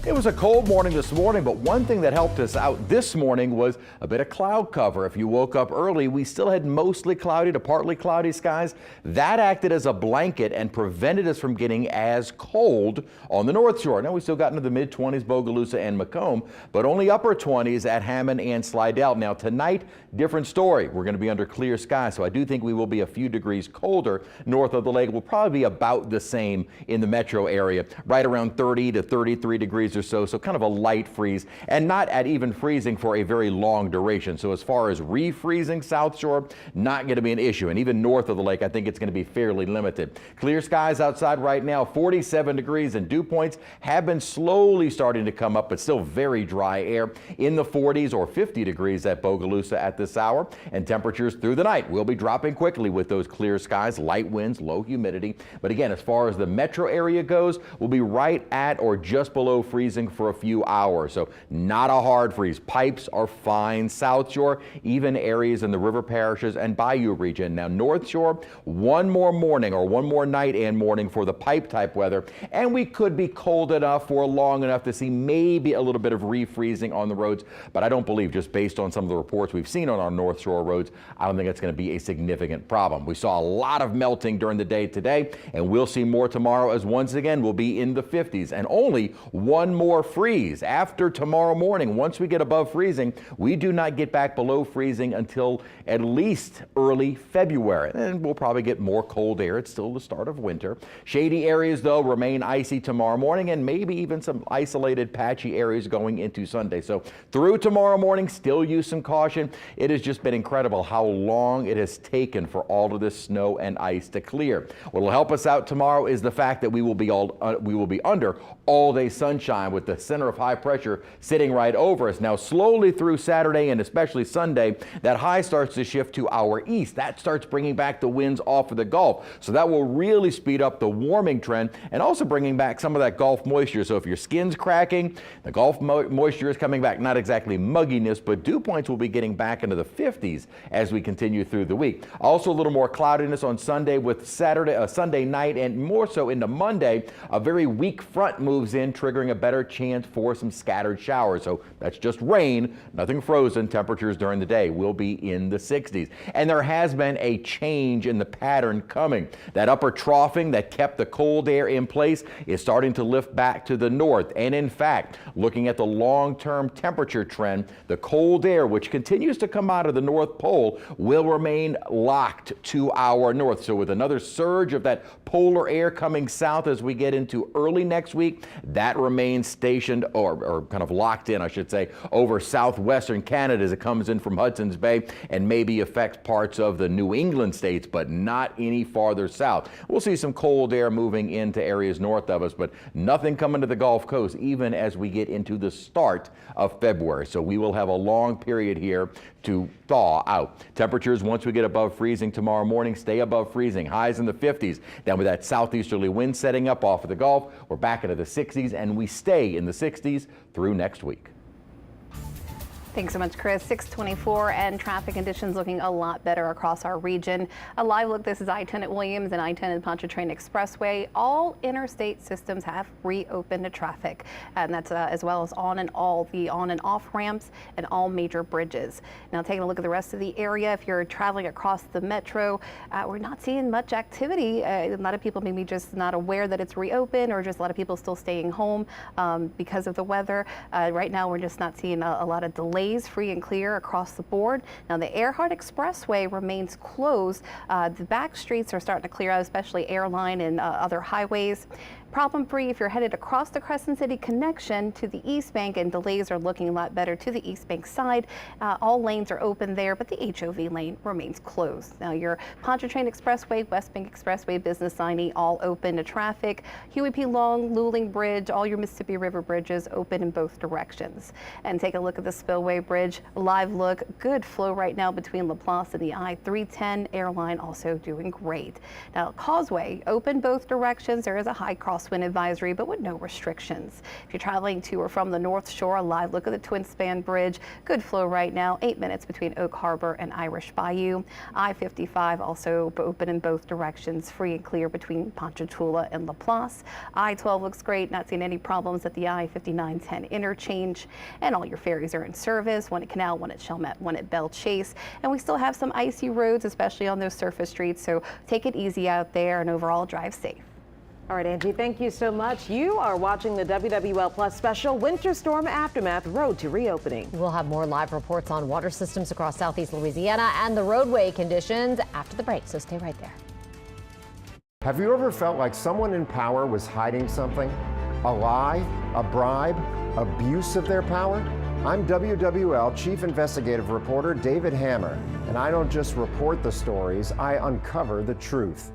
It was a cold morning this morning, but one thing that helped us out this morning was a bit of cloud cover. If you woke up early, we still had mostly cloudy to partly cloudy skies. That acted as a blanket and prevented us from getting as cold on the North Shore. Now, we still got into the mid-20s, Bogalusa and Macomb, but only upper 20s at Hammond and Slidell. Now, tonight, different story. We're going to be under clear skies, so I do think we will be a few degrees colder north of the lake. We'll probably be about the same in the metro area, right around 30 to 33 degrees or so kind of a light freeze, and not at even freezing for a very long duration. So as far as refreezing South Shore, not going to be an issue. And even north of the lake, I think it's going to be fairly limited. Clear skies outside right now, 47 degrees, and dew points have been slowly starting to come up, but still very dry air in the 40s or 50 degrees at Bogalusa at this hour. And temperatures through the night will be dropping quickly with those clear skies, light winds, low humidity. But again, as far as the metro area goes, we'll be right at or just below freezing for a few hours, so not a hard freeze. Pipes are fine. South Shore, even areas in the river parishes and Bayou region. Now, North Shore, one more morning or one more night and morning for the pipe type weather, and we could be cold enough for long enough to see maybe a little bit of refreezing on the roads, but I don't believe, just based on some of the reports we've seen on our North Shore roads, I don't think it's going to be a significant problem. We saw a lot of melting during the day today, and we'll see more tomorrow, as once again we'll be in the 50s, and only one more freeze after tomorrow morning. Once we get above freezing, we do not get back below freezing until at least early February. And we'll probably get more cold air. It's still the start of winter. Shady areas, though, remain icy tomorrow morning, and maybe even some isolated patchy areas going into Sunday. So through tomorrow morning, still use some caution. It has just been incredible how long it has taken for all of this snow and ice to clear. What will help us out tomorrow is the fact that we will be under all-day sunshine with the center of high pressure sitting right over us. Now, slowly through Saturday and especially Sunday, that high starts to shift to our east. That starts bringing back the winds off of the Gulf. So that will really speed up the warming trend and also bringing back some of that Gulf moisture. So if your skin's cracking, the Gulf moisture is coming back. Not exactly mugginess, but dew points will be getting back into the 50s as we continue through the week. Also a little more cloudiness on Sunday with Sunday night, and more so into Monday. A very weak front moves in, triggering a better better chance for some scattered showers. So that's just rain, nothing frozen. Temperatures during the day will be in the 60s. And there has been a change in the pattern coming. That upper troughing that kept the cold air in place is starting to lift back to the north. And in fact, looking at the long-term temperature trend, the cold air, which continues to come out of the North Pole, will remain locked to our north. So with another surge of that polar air coming south as we get into early next week, that remains stationed or kind of locked in, I should say, over southwestern Canada as it comes in from Hudson's Bay and maybe affects parts of the New England states, but not any farther south. We'll see some cold air moving into areas north of us, but nothing coming to the Gulf Coast even as we get into the start of February. So we will have a long period here to thaw out. Temperatures, once we get above freezing tomorrow morning, stay above freezing. Highs in the 50s. Then with that southeasterly wind setting up off of the Gulf, we're back into the 60s, and we stay in the 60s through next week. Thanks so much, Chris. 624 and traffic conditions looking a lot better across our region. A live look. This is I-10 at Williams and I-10 at Pontchartrain Expressway. All interstate systems have reopened to traffic, and that's as well as on and off ramps and all major bridges. Now, taking a look at the rest of the area, if you're traveling across the metro, we're not seeing much activity. A lot of people maybe just not aware that it's reopened, or just a lot of people still staying home because of the weather. Right now, we're just not seeing a lot of delays. Free and clear across the board. Now, the Earhart Expressway remains closed. The back streets are starting to clear out, especially Airline and other highways. Problem-free if you're headed across the Crescent City connection to the East Bank, and delays are looking a lot better to the East Bank side. All lanes are open there, but the HOV lane remains closed. Now, your Pontchartrain Expressway, West Bank Expressway, Business Signey, all open to traffic. Huey P. Long, Luling Bridge, all your Mississippi River bridges open in both directions. And take a look at the Spillway Bridge. Live look, good flow right now between LaPlace and the I-310. Airline also doing great. Now, Causeway, open both directions. There is a high crosswind advisory, but with no restrictions. If you're traveling to or from the North Shore, a live look at the Twin Span Bridge. Good flow right now, 8 minutes between Oak Harbor and Irish Bayou. I-55 also open in both directions, free and clear between Ponchatoula and LaPlace. I-12 looks great, not seeing any problems at the I-59-10 interchange. And all your ferries are in service, one at Canal, one at Chalmette, one at Belle Chase. And we still have some icy roads, especially on those surface streets, so take it easy out there and overall drive safe. All right, Angie, thank you so much. You are watching the WWL Plus special Winter Storm Aftermath Road to Reopening. We'll have more live reports on water systems across southeast Louisiana and the roadway conditions after the break, so stay right there. Have you ever felt like someone in power was hiding something? A lie, a bribe, abuse of their power? I'm WWL Chief Investigative Reporter David Hammer, and I don't just report the stories, I uncover the truth.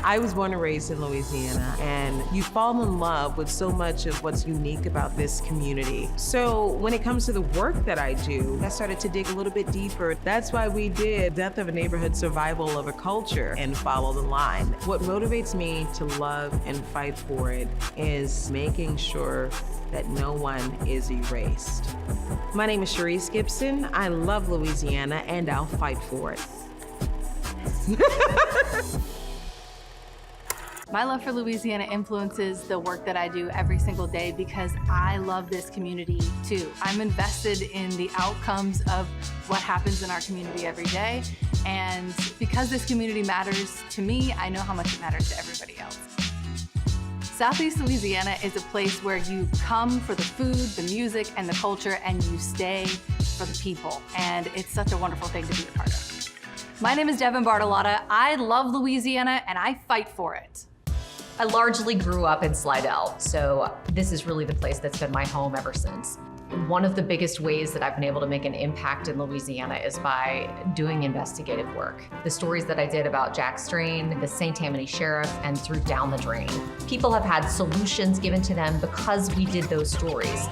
I was born and raised in Louisiana, and you fall in love with so much of what's unique about this community. So when it comes to the work that I do, I started to dig a little bit deeper. That's why we did Death of a Neighborhood, Survival of a Culture, and Follow the Line. What motivates me to love and fight for it is making sure that no one is erased. My name is Sharice Gibson. I love Louisiana, and I'll fight for it. My love for Louisiana influences the work that I do every single day because I love this community too. I'm invested in the outcomes of what happens in our community every day. And because this community matters to me, I know how much it matters to everybody else. Southeast Louisiana is a place where you come for the food, the music, and the culture, and you stay for the people. And it's such a wonderful thing to be a part of. My name is Devin Bartolotta. I love Louisiana, and I fight for it. I largely grew up in Slidell, so this is really the place that's been my home ever since. One of the biggest ways that I've been able to make an impact in Louisiana is by doing investigative work. The stories that I did about Jack Strain, the St. Tammany Sheriff, and through Down the Drain. People have had solutions given to them because we did those stories.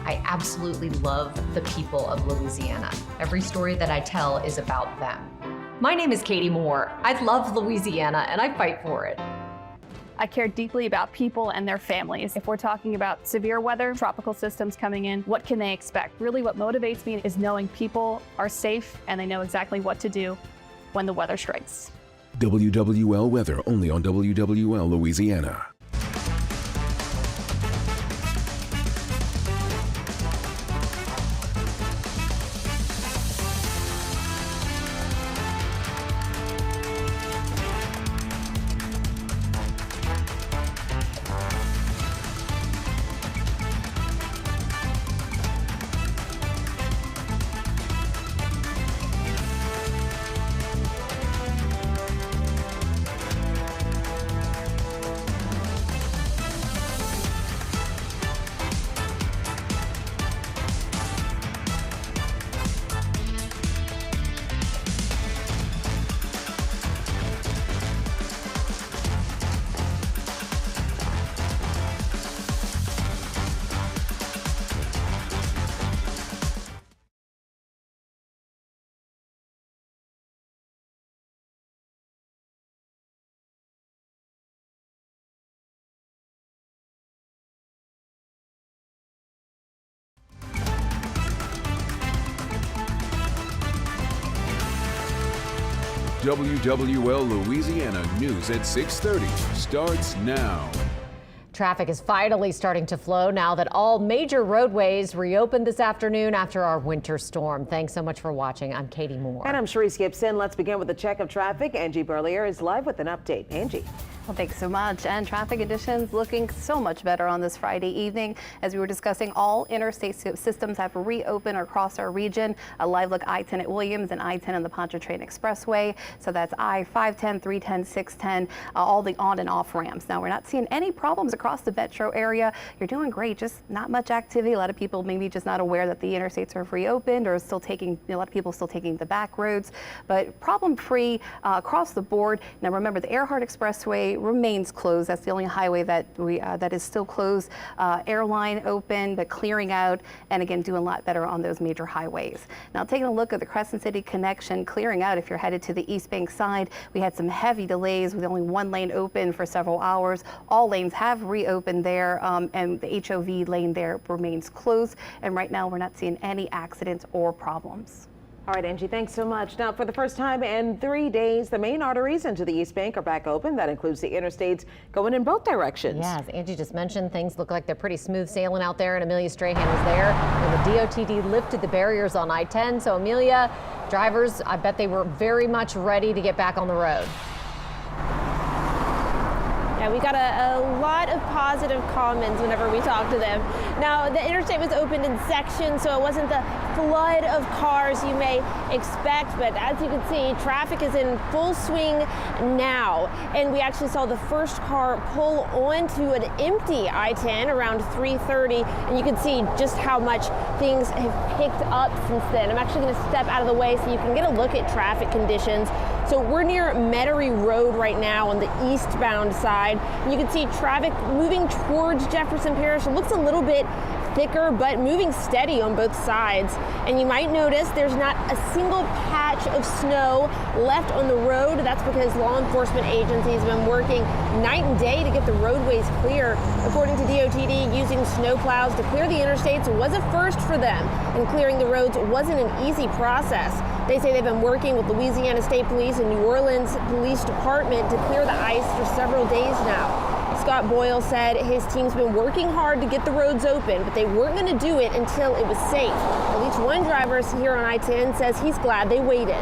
I absolutely love the people of Louisiana. Every story that I tell is about them. My name is Katie Moore. I love Louisiana and I fight for it. I care deeply about people and their families. If we're talking about severe weather, tropical systems coming in, what can they expect? Really what motivates me is knowing people are safe and they know exactly what to do when the weather strikes. WWL weather only on WWL Louisiana. WWL Louisiana News at 6:30 starts now. Traffic is finally starting to flow now that all major roadways reopened this afternoon after our winter storm. Thanks so much for watching. I'm Katie Moore. And I'm Sharice Gibson. Let's begin with a check of traffic. Angie Berlier is live with an update. Angie. Well, thanks so much. And traffic conditions looking so much better on this Friday evening. As we were discussing, all interstate systems have reopened across our region. A live look I-10 at Williams and I-10 on the Pontchartrain Expressway. So that's I-510, 310, 610, all the on and off ramps. Now, we're not seeing any problems across the metro area. You're doing great, just not much activity. A lot of people maybe just not aware that the interstates are reopened or still taking, a lot of people still taking the back roads, but problem free across the board. Now, remember, the Earhart Expressway remains closed. That's the only highway that that is still closed. Airline open, but clearing out, and again doing a lot better on those major highways. Now, taking a look at the Crescent City connection, clearing out if you're headed to the East Bank side. We had some heavy delays with only one lane open for several hours. All lanes have reopened there, and the HOV lane there remains closed. And right now, we're not seeing any accidents or problems. All right, Angie, thanks so much. Now, for the first time in 3 days, the main arteries into the East Bank are back open. That includes the interstates going in both directions. Yeah, as Angie just mentioned, things look like they're pretty smooth sailing out there, and Amelia Strahan was there when the DOTD lifted the barriers on I-10. So, Amelia, drivers, I bet they were very much ready to get back on the road. Yeah, we got a lot of positive comments whenever we talk to them. Now, the interstate was opened in sections, so it wasn't the flood of cars you may expect, but as you can see, traffic is in full swing now. And we actually saw the first car pull onto an empty I-10 around 3:30, and you can see just how much things have picked up since then. I'm actually going to step out of the way so you can get a look at traffic conditions. So we're near Metairie Road right now on the eastbound side. You can see traffic moving towards Jefferson Parish. It looks a little bit thicker, but moving steady on both sides. And you might notice there's not a single patch of snow left on the road. That's because law enforcement agencies have been working night and day to get the roadways clear. According to DOTD, using snowplows to clear the interstates was a first for them, and clearing the roads wasn't an easy process. They say they've been working with Louisiana State Police and New Orleans Police Department to clear the ice for several days now. Scott Boyle said his team's been working hard to get the roads open, but they weren't going to do it until it was safe. At least one driver here on I-10 says he's glad they waited.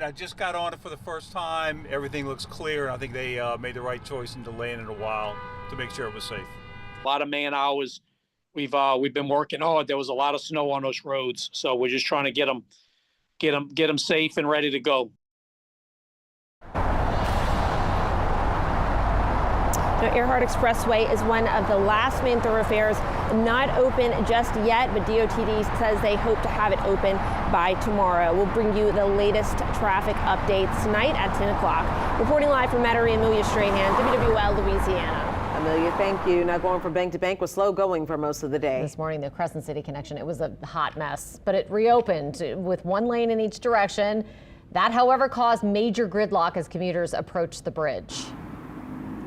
I just got on it for the first time. Everything looks clear. I think they made the right choice in delaying it a while to make sure it was safe. A lot of man hours. We've been working hard. There was a lot of snow on those roads, so we're just trying to get them safe and ready to go. Now, Earhart Expressway is one of the last main thoroughfares not open just yet, but DOTD says they hope to have it open by tomorrow. We'll bring you the latest traffic updates tonight at 10 o'clock. Reporting live from Metairie, Amelia Strahan, WWL Louisiana. Amelia, thank you. Now, going from bank to bank was slow going for most of the day. This morning, the Crescent City connection, it was a hot mess, but it reopened with one lane in each direction. That, however, caused major gridlock as commuters approached the bridge.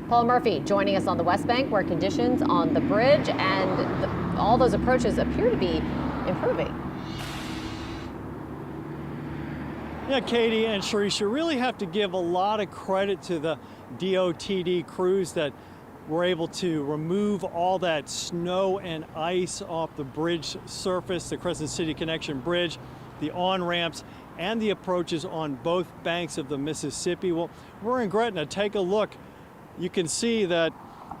Paul Murphy joining us on the West Bank, where conditions on the bridge and all those approaches appear to be improving. Yeah, Katie and Sharice, you really have to give a lot of credit to the DOTD crews that were able to remove all that snow and ice off the bridge surface, the Crescent City Connection Bridge, the on-ramps, and the approaches on both banks of the Mississippi. Well, we're in Gretna. Take a look. You can see that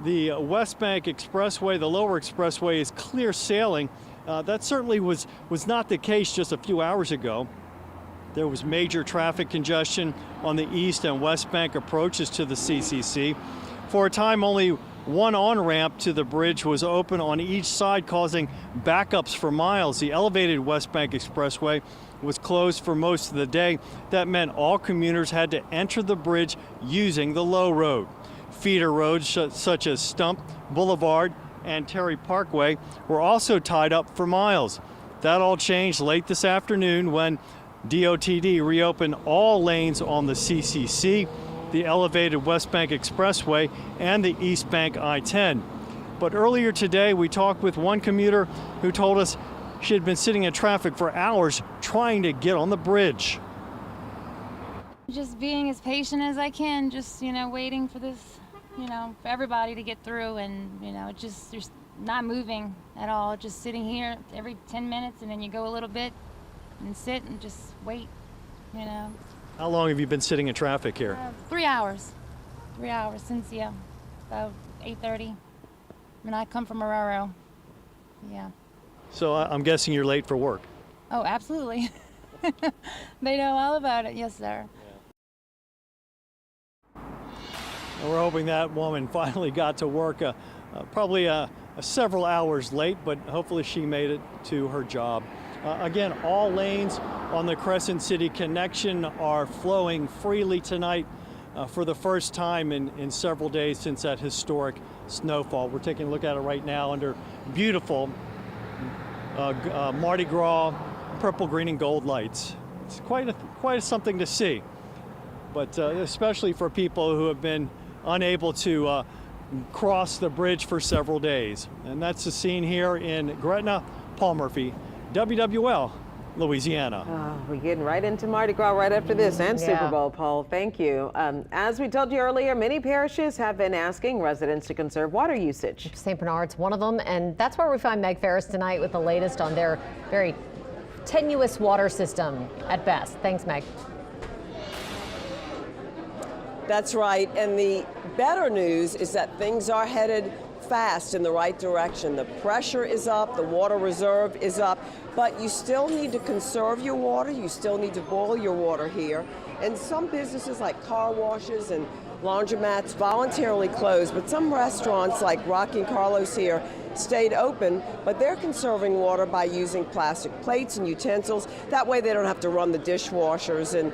the West Bank Expressway, the lower expressway, is clear sailing. That certainly was not the case just a few hours ago. There was major traffic congestion on the East and West Bank approaches to the CCC. For a time, only one on-ramp to the bridge was open on each side, causing backups for miles. The elevated West Bank Expressway was closed for most of the day. That meant all commuters had to enter the bridge using the low road. Feeder roads such as Stump Boulevard and Terry Parkway were also tied up for miles. That all changed late this afternoon when DOTD reopened all lanes on the CCC, the elevated West Bank Expressway, and the East Bank I-10. But earlier today, we talked with one commuter who told us she had been sitting in traffic for hours trying to get on the bridge. Just being as patient as I can, just, waiting for this, for everybody to get through, and, just not moving at all, just sitting here every 10 minutes, and then you go a little bit and sit and just wait, How long have you been sitting in traffic here? 3 hours. 3 hours since, about 8:30. And I come from Marrero. Yeah. So I'm guessing you're late for work. Oh, absolutely. They know all about it. Yes, sir. And we're hoping that woman finally got to work, probably several hours late, but hopefully she made it to her job. Again, all lanes on the Crescent City connection are flowing freely tonight for the first time in several days since that historic snowfall. We're taking a look at it right now under beautiful Mardi Gras purple, green, and gold lights. It's quite something to see, but especially for people who have been unable to cross the bridge for several days. And that's the scene here in Gretna. Paul Murphy, WWL, Louisiana. We're getting right into Mardi Gras right after this and Super Bowl, Paul. Thank you. As we told you earlier, many parishes have been asking residents to conserve water usage. St. Bernard's one of them, and that's where we find Meg Ferris tonight with the latest on their very tenuous water system at best. Thanks, Meg. That's right, and the better news is that things are headed fast in the right direction. The pressure is up, the water reserve is up, but you still need to conserve your water. You still need to boil your water here. And some businesses like car washes and laundromats voluntarily closed, but some restaurants like Rocky and Carlos here stayed open, but they're conserving water by using plastic plates and utensils. That way they don't have to run the dishwashers, and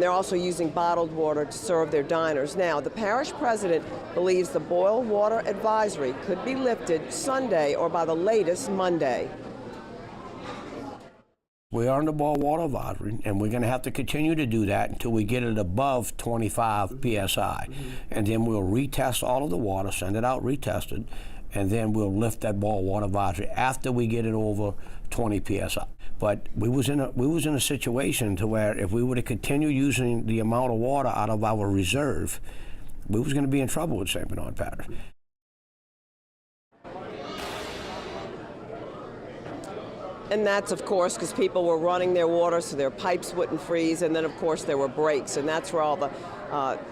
they're also using bottled water to serve their diners. Now, the parish president believes the boil water advisory could be lifted Sunday or by the latest Monday. We are under boil water advisory, and we're going to have to continue to do that until we get it above 25 psi. And then we'll retest all of the water, send it out retested, and then we'll lift that boil water advisory after we get it over 20 psi. But we was in a situation to where if we were to continue using the amount of water out of our reserve, we was going to be in trouble with St. Bernard Parish. And that's, of course, because people were running their water so their pipes wouldn't freeze, and then, of course, there were breaks, and that's where all the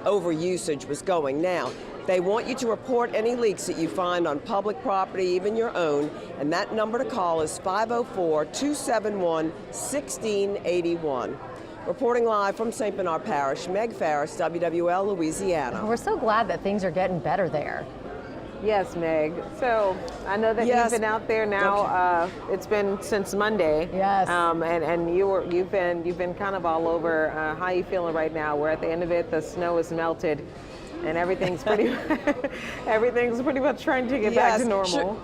overusage was going. Now, they want you to report any leaks that you find on public property, even your own, and that number to call is 504-271-1681. Reporting live from St. Bernard Parish, Meg Ferris, WWL, Louisiana. We're so glad that things are getting better there. Yes, Meg. So I know that you've been out there now. It's been since Monday. Yes. And you've been kind of all over. How are you feeling right now? We're at the end of it. The snow is melted, and everything's pretty much trying to get back to normal.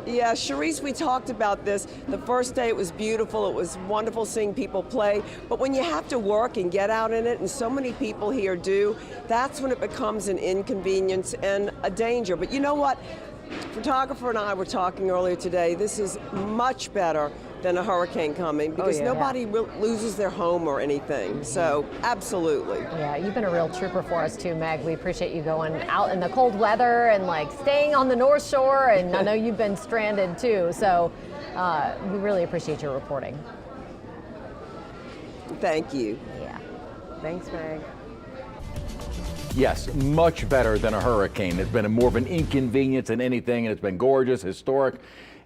Yeah, Cherise, we talked about this. The first day it was beautiful. It was wonderful seeing people play. But when you have to work and get out in it, and so many people here do, that's when it becomes an inconvenience and a danger. But you know what? Photographer and I were talking earlier today. This is much better than a hurricane coming because nobody loses their home or anything. So absolutely. Yeah, you've been a real trooper for us too, Meg. We appreciate you going out in the cold weather and like staying on the North Shore. And I know you've been stranded too. So we really appreciate your reporting. Thank you. Yeah. Thanks, Meg. Yes, much better than a hurricane. It's been more of an inconvenience than anything, and it's been gorgeous, historic,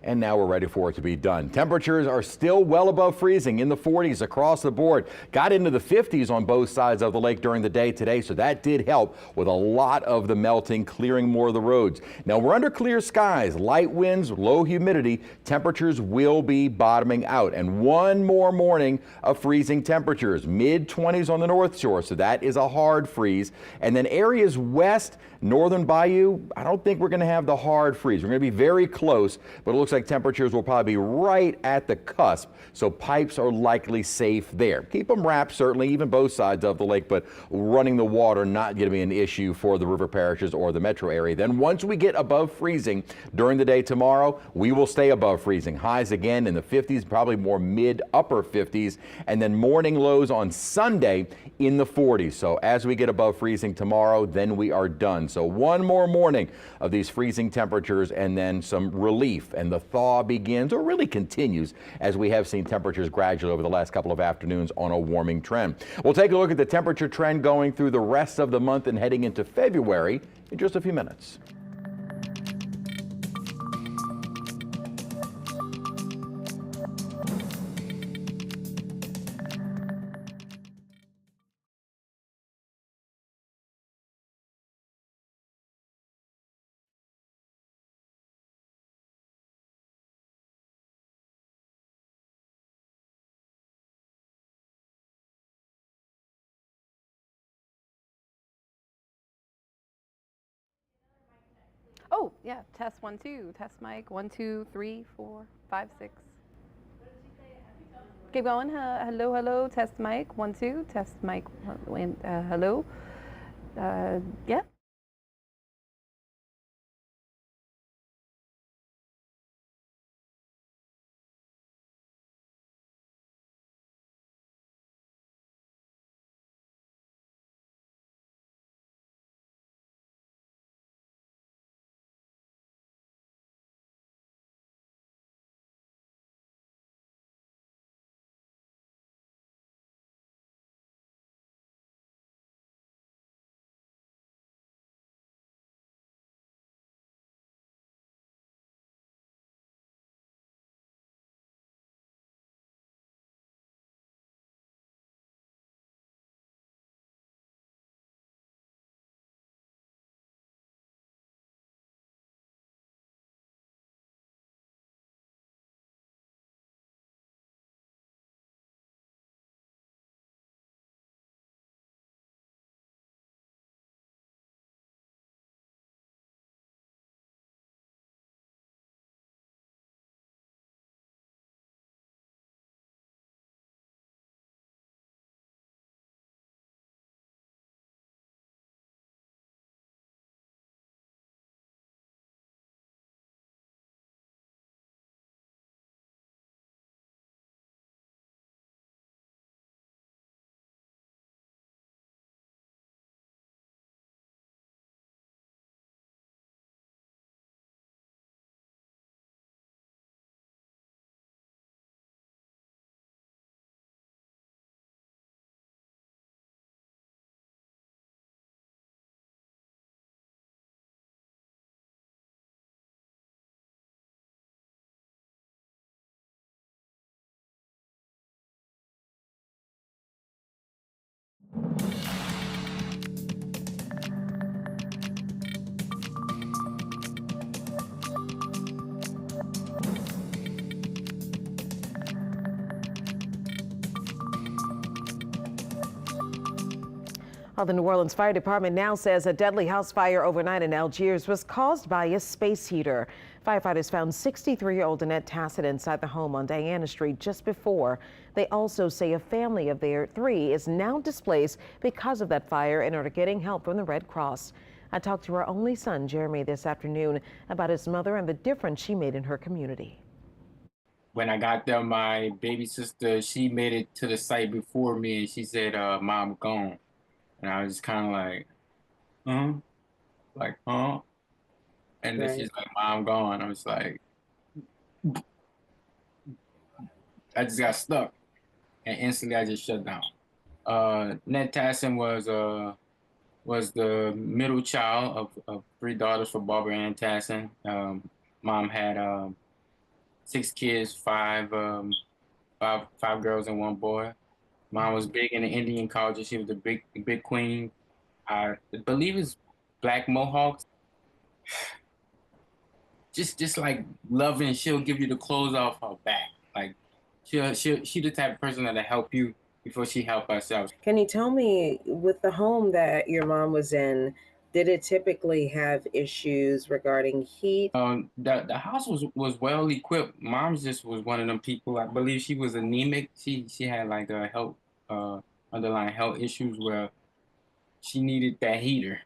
and now we're ready for it to be done. Temperatures are still well above freezing, in the 40s across the board. Got into the 50s on both sides of the lake during the day today, so that did help with a lot of the melting, clearing more of the roads. Now we're under clear skies, light winds, low humidity. Temperatures will be bottoming out, and one more morning of freezing temperatures, mid-20s on the North Shore, so that is a hard freeze. And then areas west, northern Bayou, I don't think we're going to have the hard freeze. We're going to be very close, but it looks like like temperatures will probably be right at the cusp, so pipes are likely safe there. Keep them wrapped, certainly, even both sides of the lake, but running the water not going to be an issue for the river parishes or the metro area. Then once we get above freezing during the day tomorrow, we will stay above freezing. Highs again in the 50s, probably more mid-upper 50s, and then morning lows on Sunday in the 40s. So as we get above freezing tomorrow, then we are done. So one more morning of these freezing temperatures and then some relief, and the thaw begins or really continues as we have seen temperatures gradually over the last couple of afternoons on a warming trend. We'll take a look at the temperature trend going through the rest of the month and heading into February in just a few minutes. Oh, yeah, test 1, 2, test mic 1, 2, 3, 4, 5, 6. Keep going. Hello, hello, test mic 1, 2, test mic. Hello. Yeah. Well, the New Orleans Fire Department now says a deadly house fire overnight in Algiers was caused by a space heater. Firefighters found 63-year-old Annette Tassett inside the home on Diana Street just before. They also say a family of their 3 is now displaced because of that fire and are getting help from the Red Cross. I talked to her only son, Jeremy, this afternoon about his mother and the difference she made in her community. When I got there, my baby sister, she made it to the site before me, and she said, Mom, gone. And I was just kind of like, huh? And then she's like, Mom, gone. I was like, I just got stuck. And instantly I just shut down. Ned Tassin was the middle child of 3 daughters for Barbara Ann Tassin. Mom had 6 kids, 5 girls and 1 boy. Mom was big in the Indian culture. She was the big queen. I believe it's Black Mohawks. Just like loving, she'll give you the clothes off her back. Like she the type of person that'll help you before she help herself. Can you tell me, with the home that your mom was in, Did it typically have issues regarding heat? The house was well equipped. Mom's just was one of them people. I believe she was anemic. She had like a health underlying health issues where she needed that heater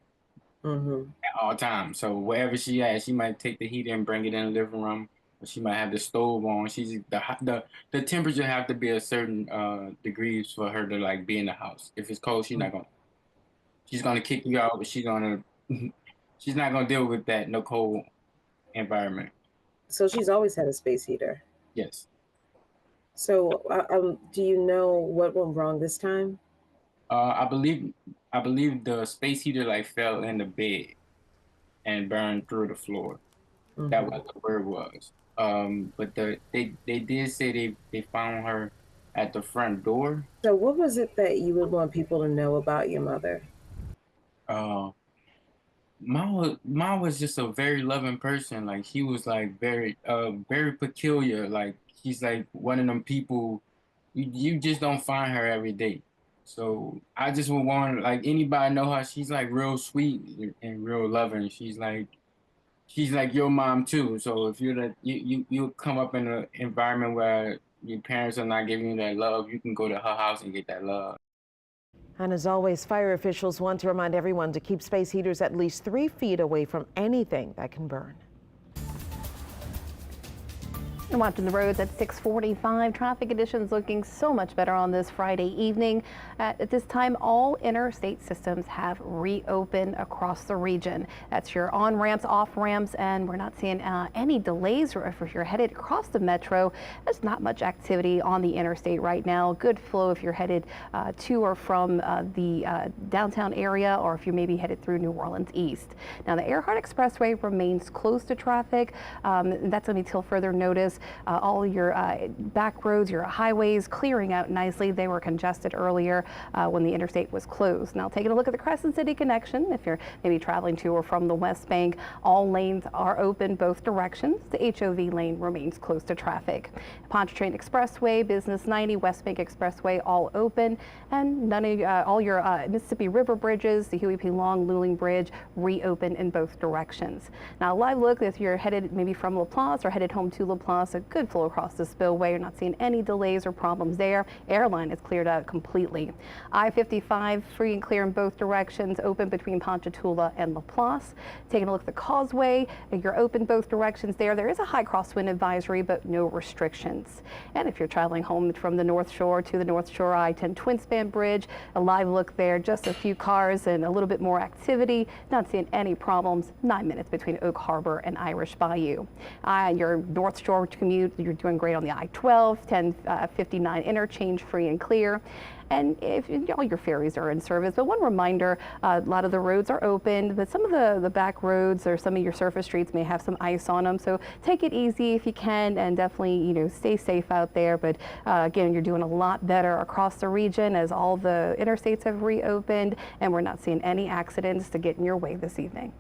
at all times. So wherever she at, she might take the heater and bring it in the living room. Or she might have the stove on. The temperature have to be a certain degrees for her to like be in the house. If it's cold, she's gonna kick you out. But she's not gonna deal with that no cold environment. So she's always had a space heater. Yes. So do you know what went wrong this time? I believe the space heater like fell in the bed and burned through the floor. That was where it was. But they did say they found her at the front door. So what was it that you would want people to know about your mother? Mom was just a very loving person. Like she was like very peculiar. Like she's like one of them people you just don't find her every day. So I just would want like anybody know her. She's like real sweet and real loving. She's like your mom too. So if you're that you come up in an environment where your parents are not giving you that love, you can go to her house and get that love. And as always, fire officials want to remind everyone to keep space heaters at least 3 feet away from anything that can burn. And watching the roads at 6:45, traffic conditions looking so much better on this Friday evening. At this time, all interstate systems have reopened across the region. That's your on-ramps, off-ramps, and we're not seeing any delays if you're headed across the metro. There's not much activity on the interstate right now. Good flow if you're headed to or from the downtown area, or if you may be headed through New Orleans East. Now, the Earhart Expressway remains closed to traffic. That's going to be till further notice. All your back roads, your highways clearing out nicely. They were congested earlier when the interstate was closed. Now, taking a look at the Crescent City connection, if you're maybe traveling to or from the West Bank, all lanes are open both directions. The HOV lane remains closed to traffic. Pontchartrain Expressway, Business 90, West Bank Expressway, all open, and all your Mississippi River bridges, the Huey P. Long, Luling Bridge, reopen in both directions. Now, a live look if you're headed maybe from LaPlace or headed home to LaPlace. A good flow across the spillway. You're not seeing any delays or problems there. Airline is cleared out completely. I-55 free and clear in both directions, open between Ponchatoula and LaPlace. Taking a look at the Causeway, you're open both directions there. There is a high crosswind advisory, but no restrictions. And if you're traveling home from the North Shore to the North Shore I-10 Twin Span Bridge, a live look there, just a few cars and a little bit more activity. Not seeing any problems. 9 minutes between Oak Harbor and Irish Bayou. Your North Shore commute, you're doing great on the I-12, 1059 interchange free and clear. And if all your ferries are in service. But one reminder, a lot of the roads are open, but some of the back roads or some of your surface streets may have some ice on them. So take it easy if you can, and definitely, stay safe out there. But again, you're doing a lot better across the region as all the interstates have reopened, and we're not seeing any accidents to get in your way this evening.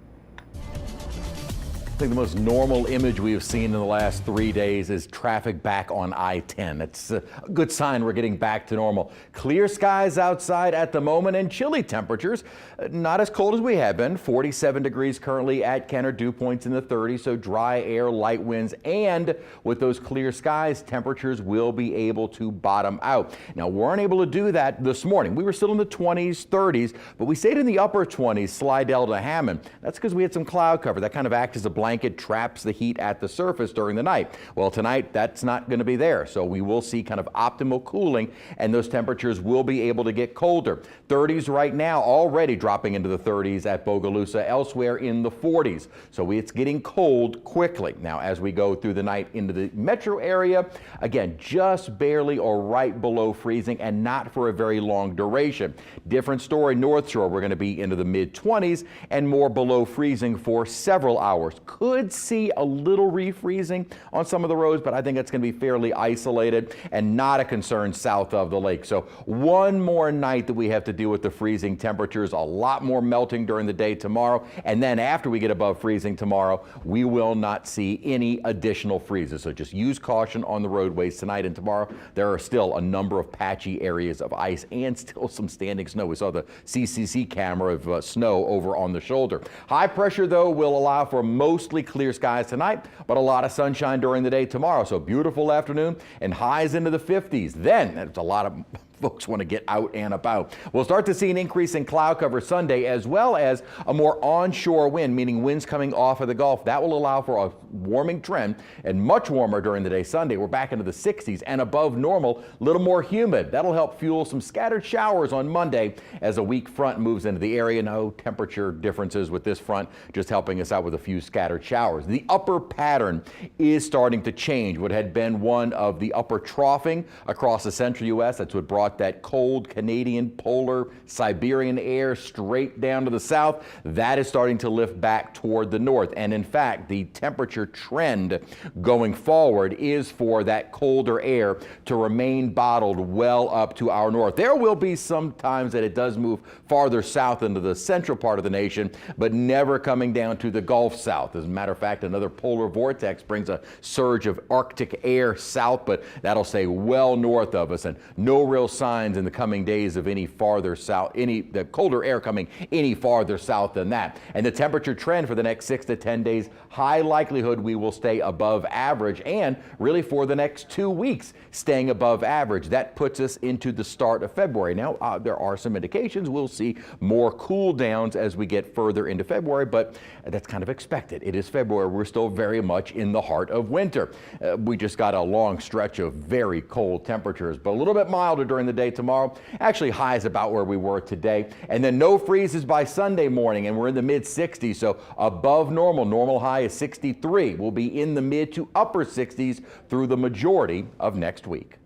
I think the most normal image we have seen in the last 3 days is traffic back on I-10. It's a good sign we're getting back to normal. Clear skies outside at the moment and chilly temperatures. Not as cold as we have been. 47 degrees currently at Kenner, dew points in the 30s, so dry air, light winds, and with those clear skies, temperatures will be able to bottom out. Now, we weren't able to do that this morning. We were still in the 20s, 30s, but we stayed in the upper 20s, Slidell to Hammond. That's because we had some cloud cover that kind of acts as a blanket, traps the heat at the surface during the night. Well, tonight that's not going to be there, so we will see kind of optimal cooling, and those temperatures will be able to get colder. 30s right now, already dropping into the 30s at Bogalusa, elsewhere in the 40s. So it's getting cold quickly. Now, as we go through the night into the metro area, again, just barely or right below freezing, and not for a very long duration. Different story North Shore. We're going to be into the mid-20s and more below freezing for several hours. could see a little refreezing on some of the roads, but I think it's going to be fairly isolated and not a concern south of the lake. So one more night that we have to deal with the freezing temperatures, a lot more melting during the day tomorrow, and then after we get above freezing tomorrow, we will not see any additional freezes. So just use caution on the roadways tonight and tomorrow. There are still a number of patchy areas of ice and still some standing snow. We saw the CCC camera of snow over on the shoulder. High pressure, though, will allow for mostly clear skies tonight, but a lot of sunshine during the day tomorrow. So beautiful afternoon and highs into the 50s. Then it's a lot of folks want to get out and about. We'll start to see an increase in cloud cover Sunday, as well as a more onshore wind, meaning winds coming off of the Gulf. That will allow for a warming trend and much warmer during the day Sunday. We're back into the 60s and above normal, a little more humid. That'll help fuel some scattered showers on Monday as a weak front moves into the area. No temperature differences with this front, just helping us out with a few scattered showers. The upper pattern is starting to change. What had been one of the upper troughing across the central U.S., that's what brought that cold Canadian polar Siberian air straight down to the south. That is starting to lift back toward the north. And in fact, the temperature trend going forward is for that colder air to remain bottled well up to our north. There will be some times that it does move farther south into the central part of the nation, but never coming down to the Gulf South. As a matter of fact, another polar vortex brings a surge of Arctic air south, but that'll stay well north of us, and no real signs in the coming days of any farther south, the colder air coming any farther south than that. And the temperature trend for the next 6 to 10 days, high likelihood we will stay above average, and really for the next 2 weeks staying above average. That puts us into the start of February. Now, there are some indications we'll see more cool downs as we get further into February, but that's kind of expected. It is February. We're still very much in the heart of winter. We just got a long stretch of very cold temperatures, but a little bit milder during the day tomorrow. Actually, highs about where we were today. And then no freezes by Sunday morning, and we're in the mid 60s, so above normal. Normal high is 63. We'll be in the mid to upper 60s through the majority of next week.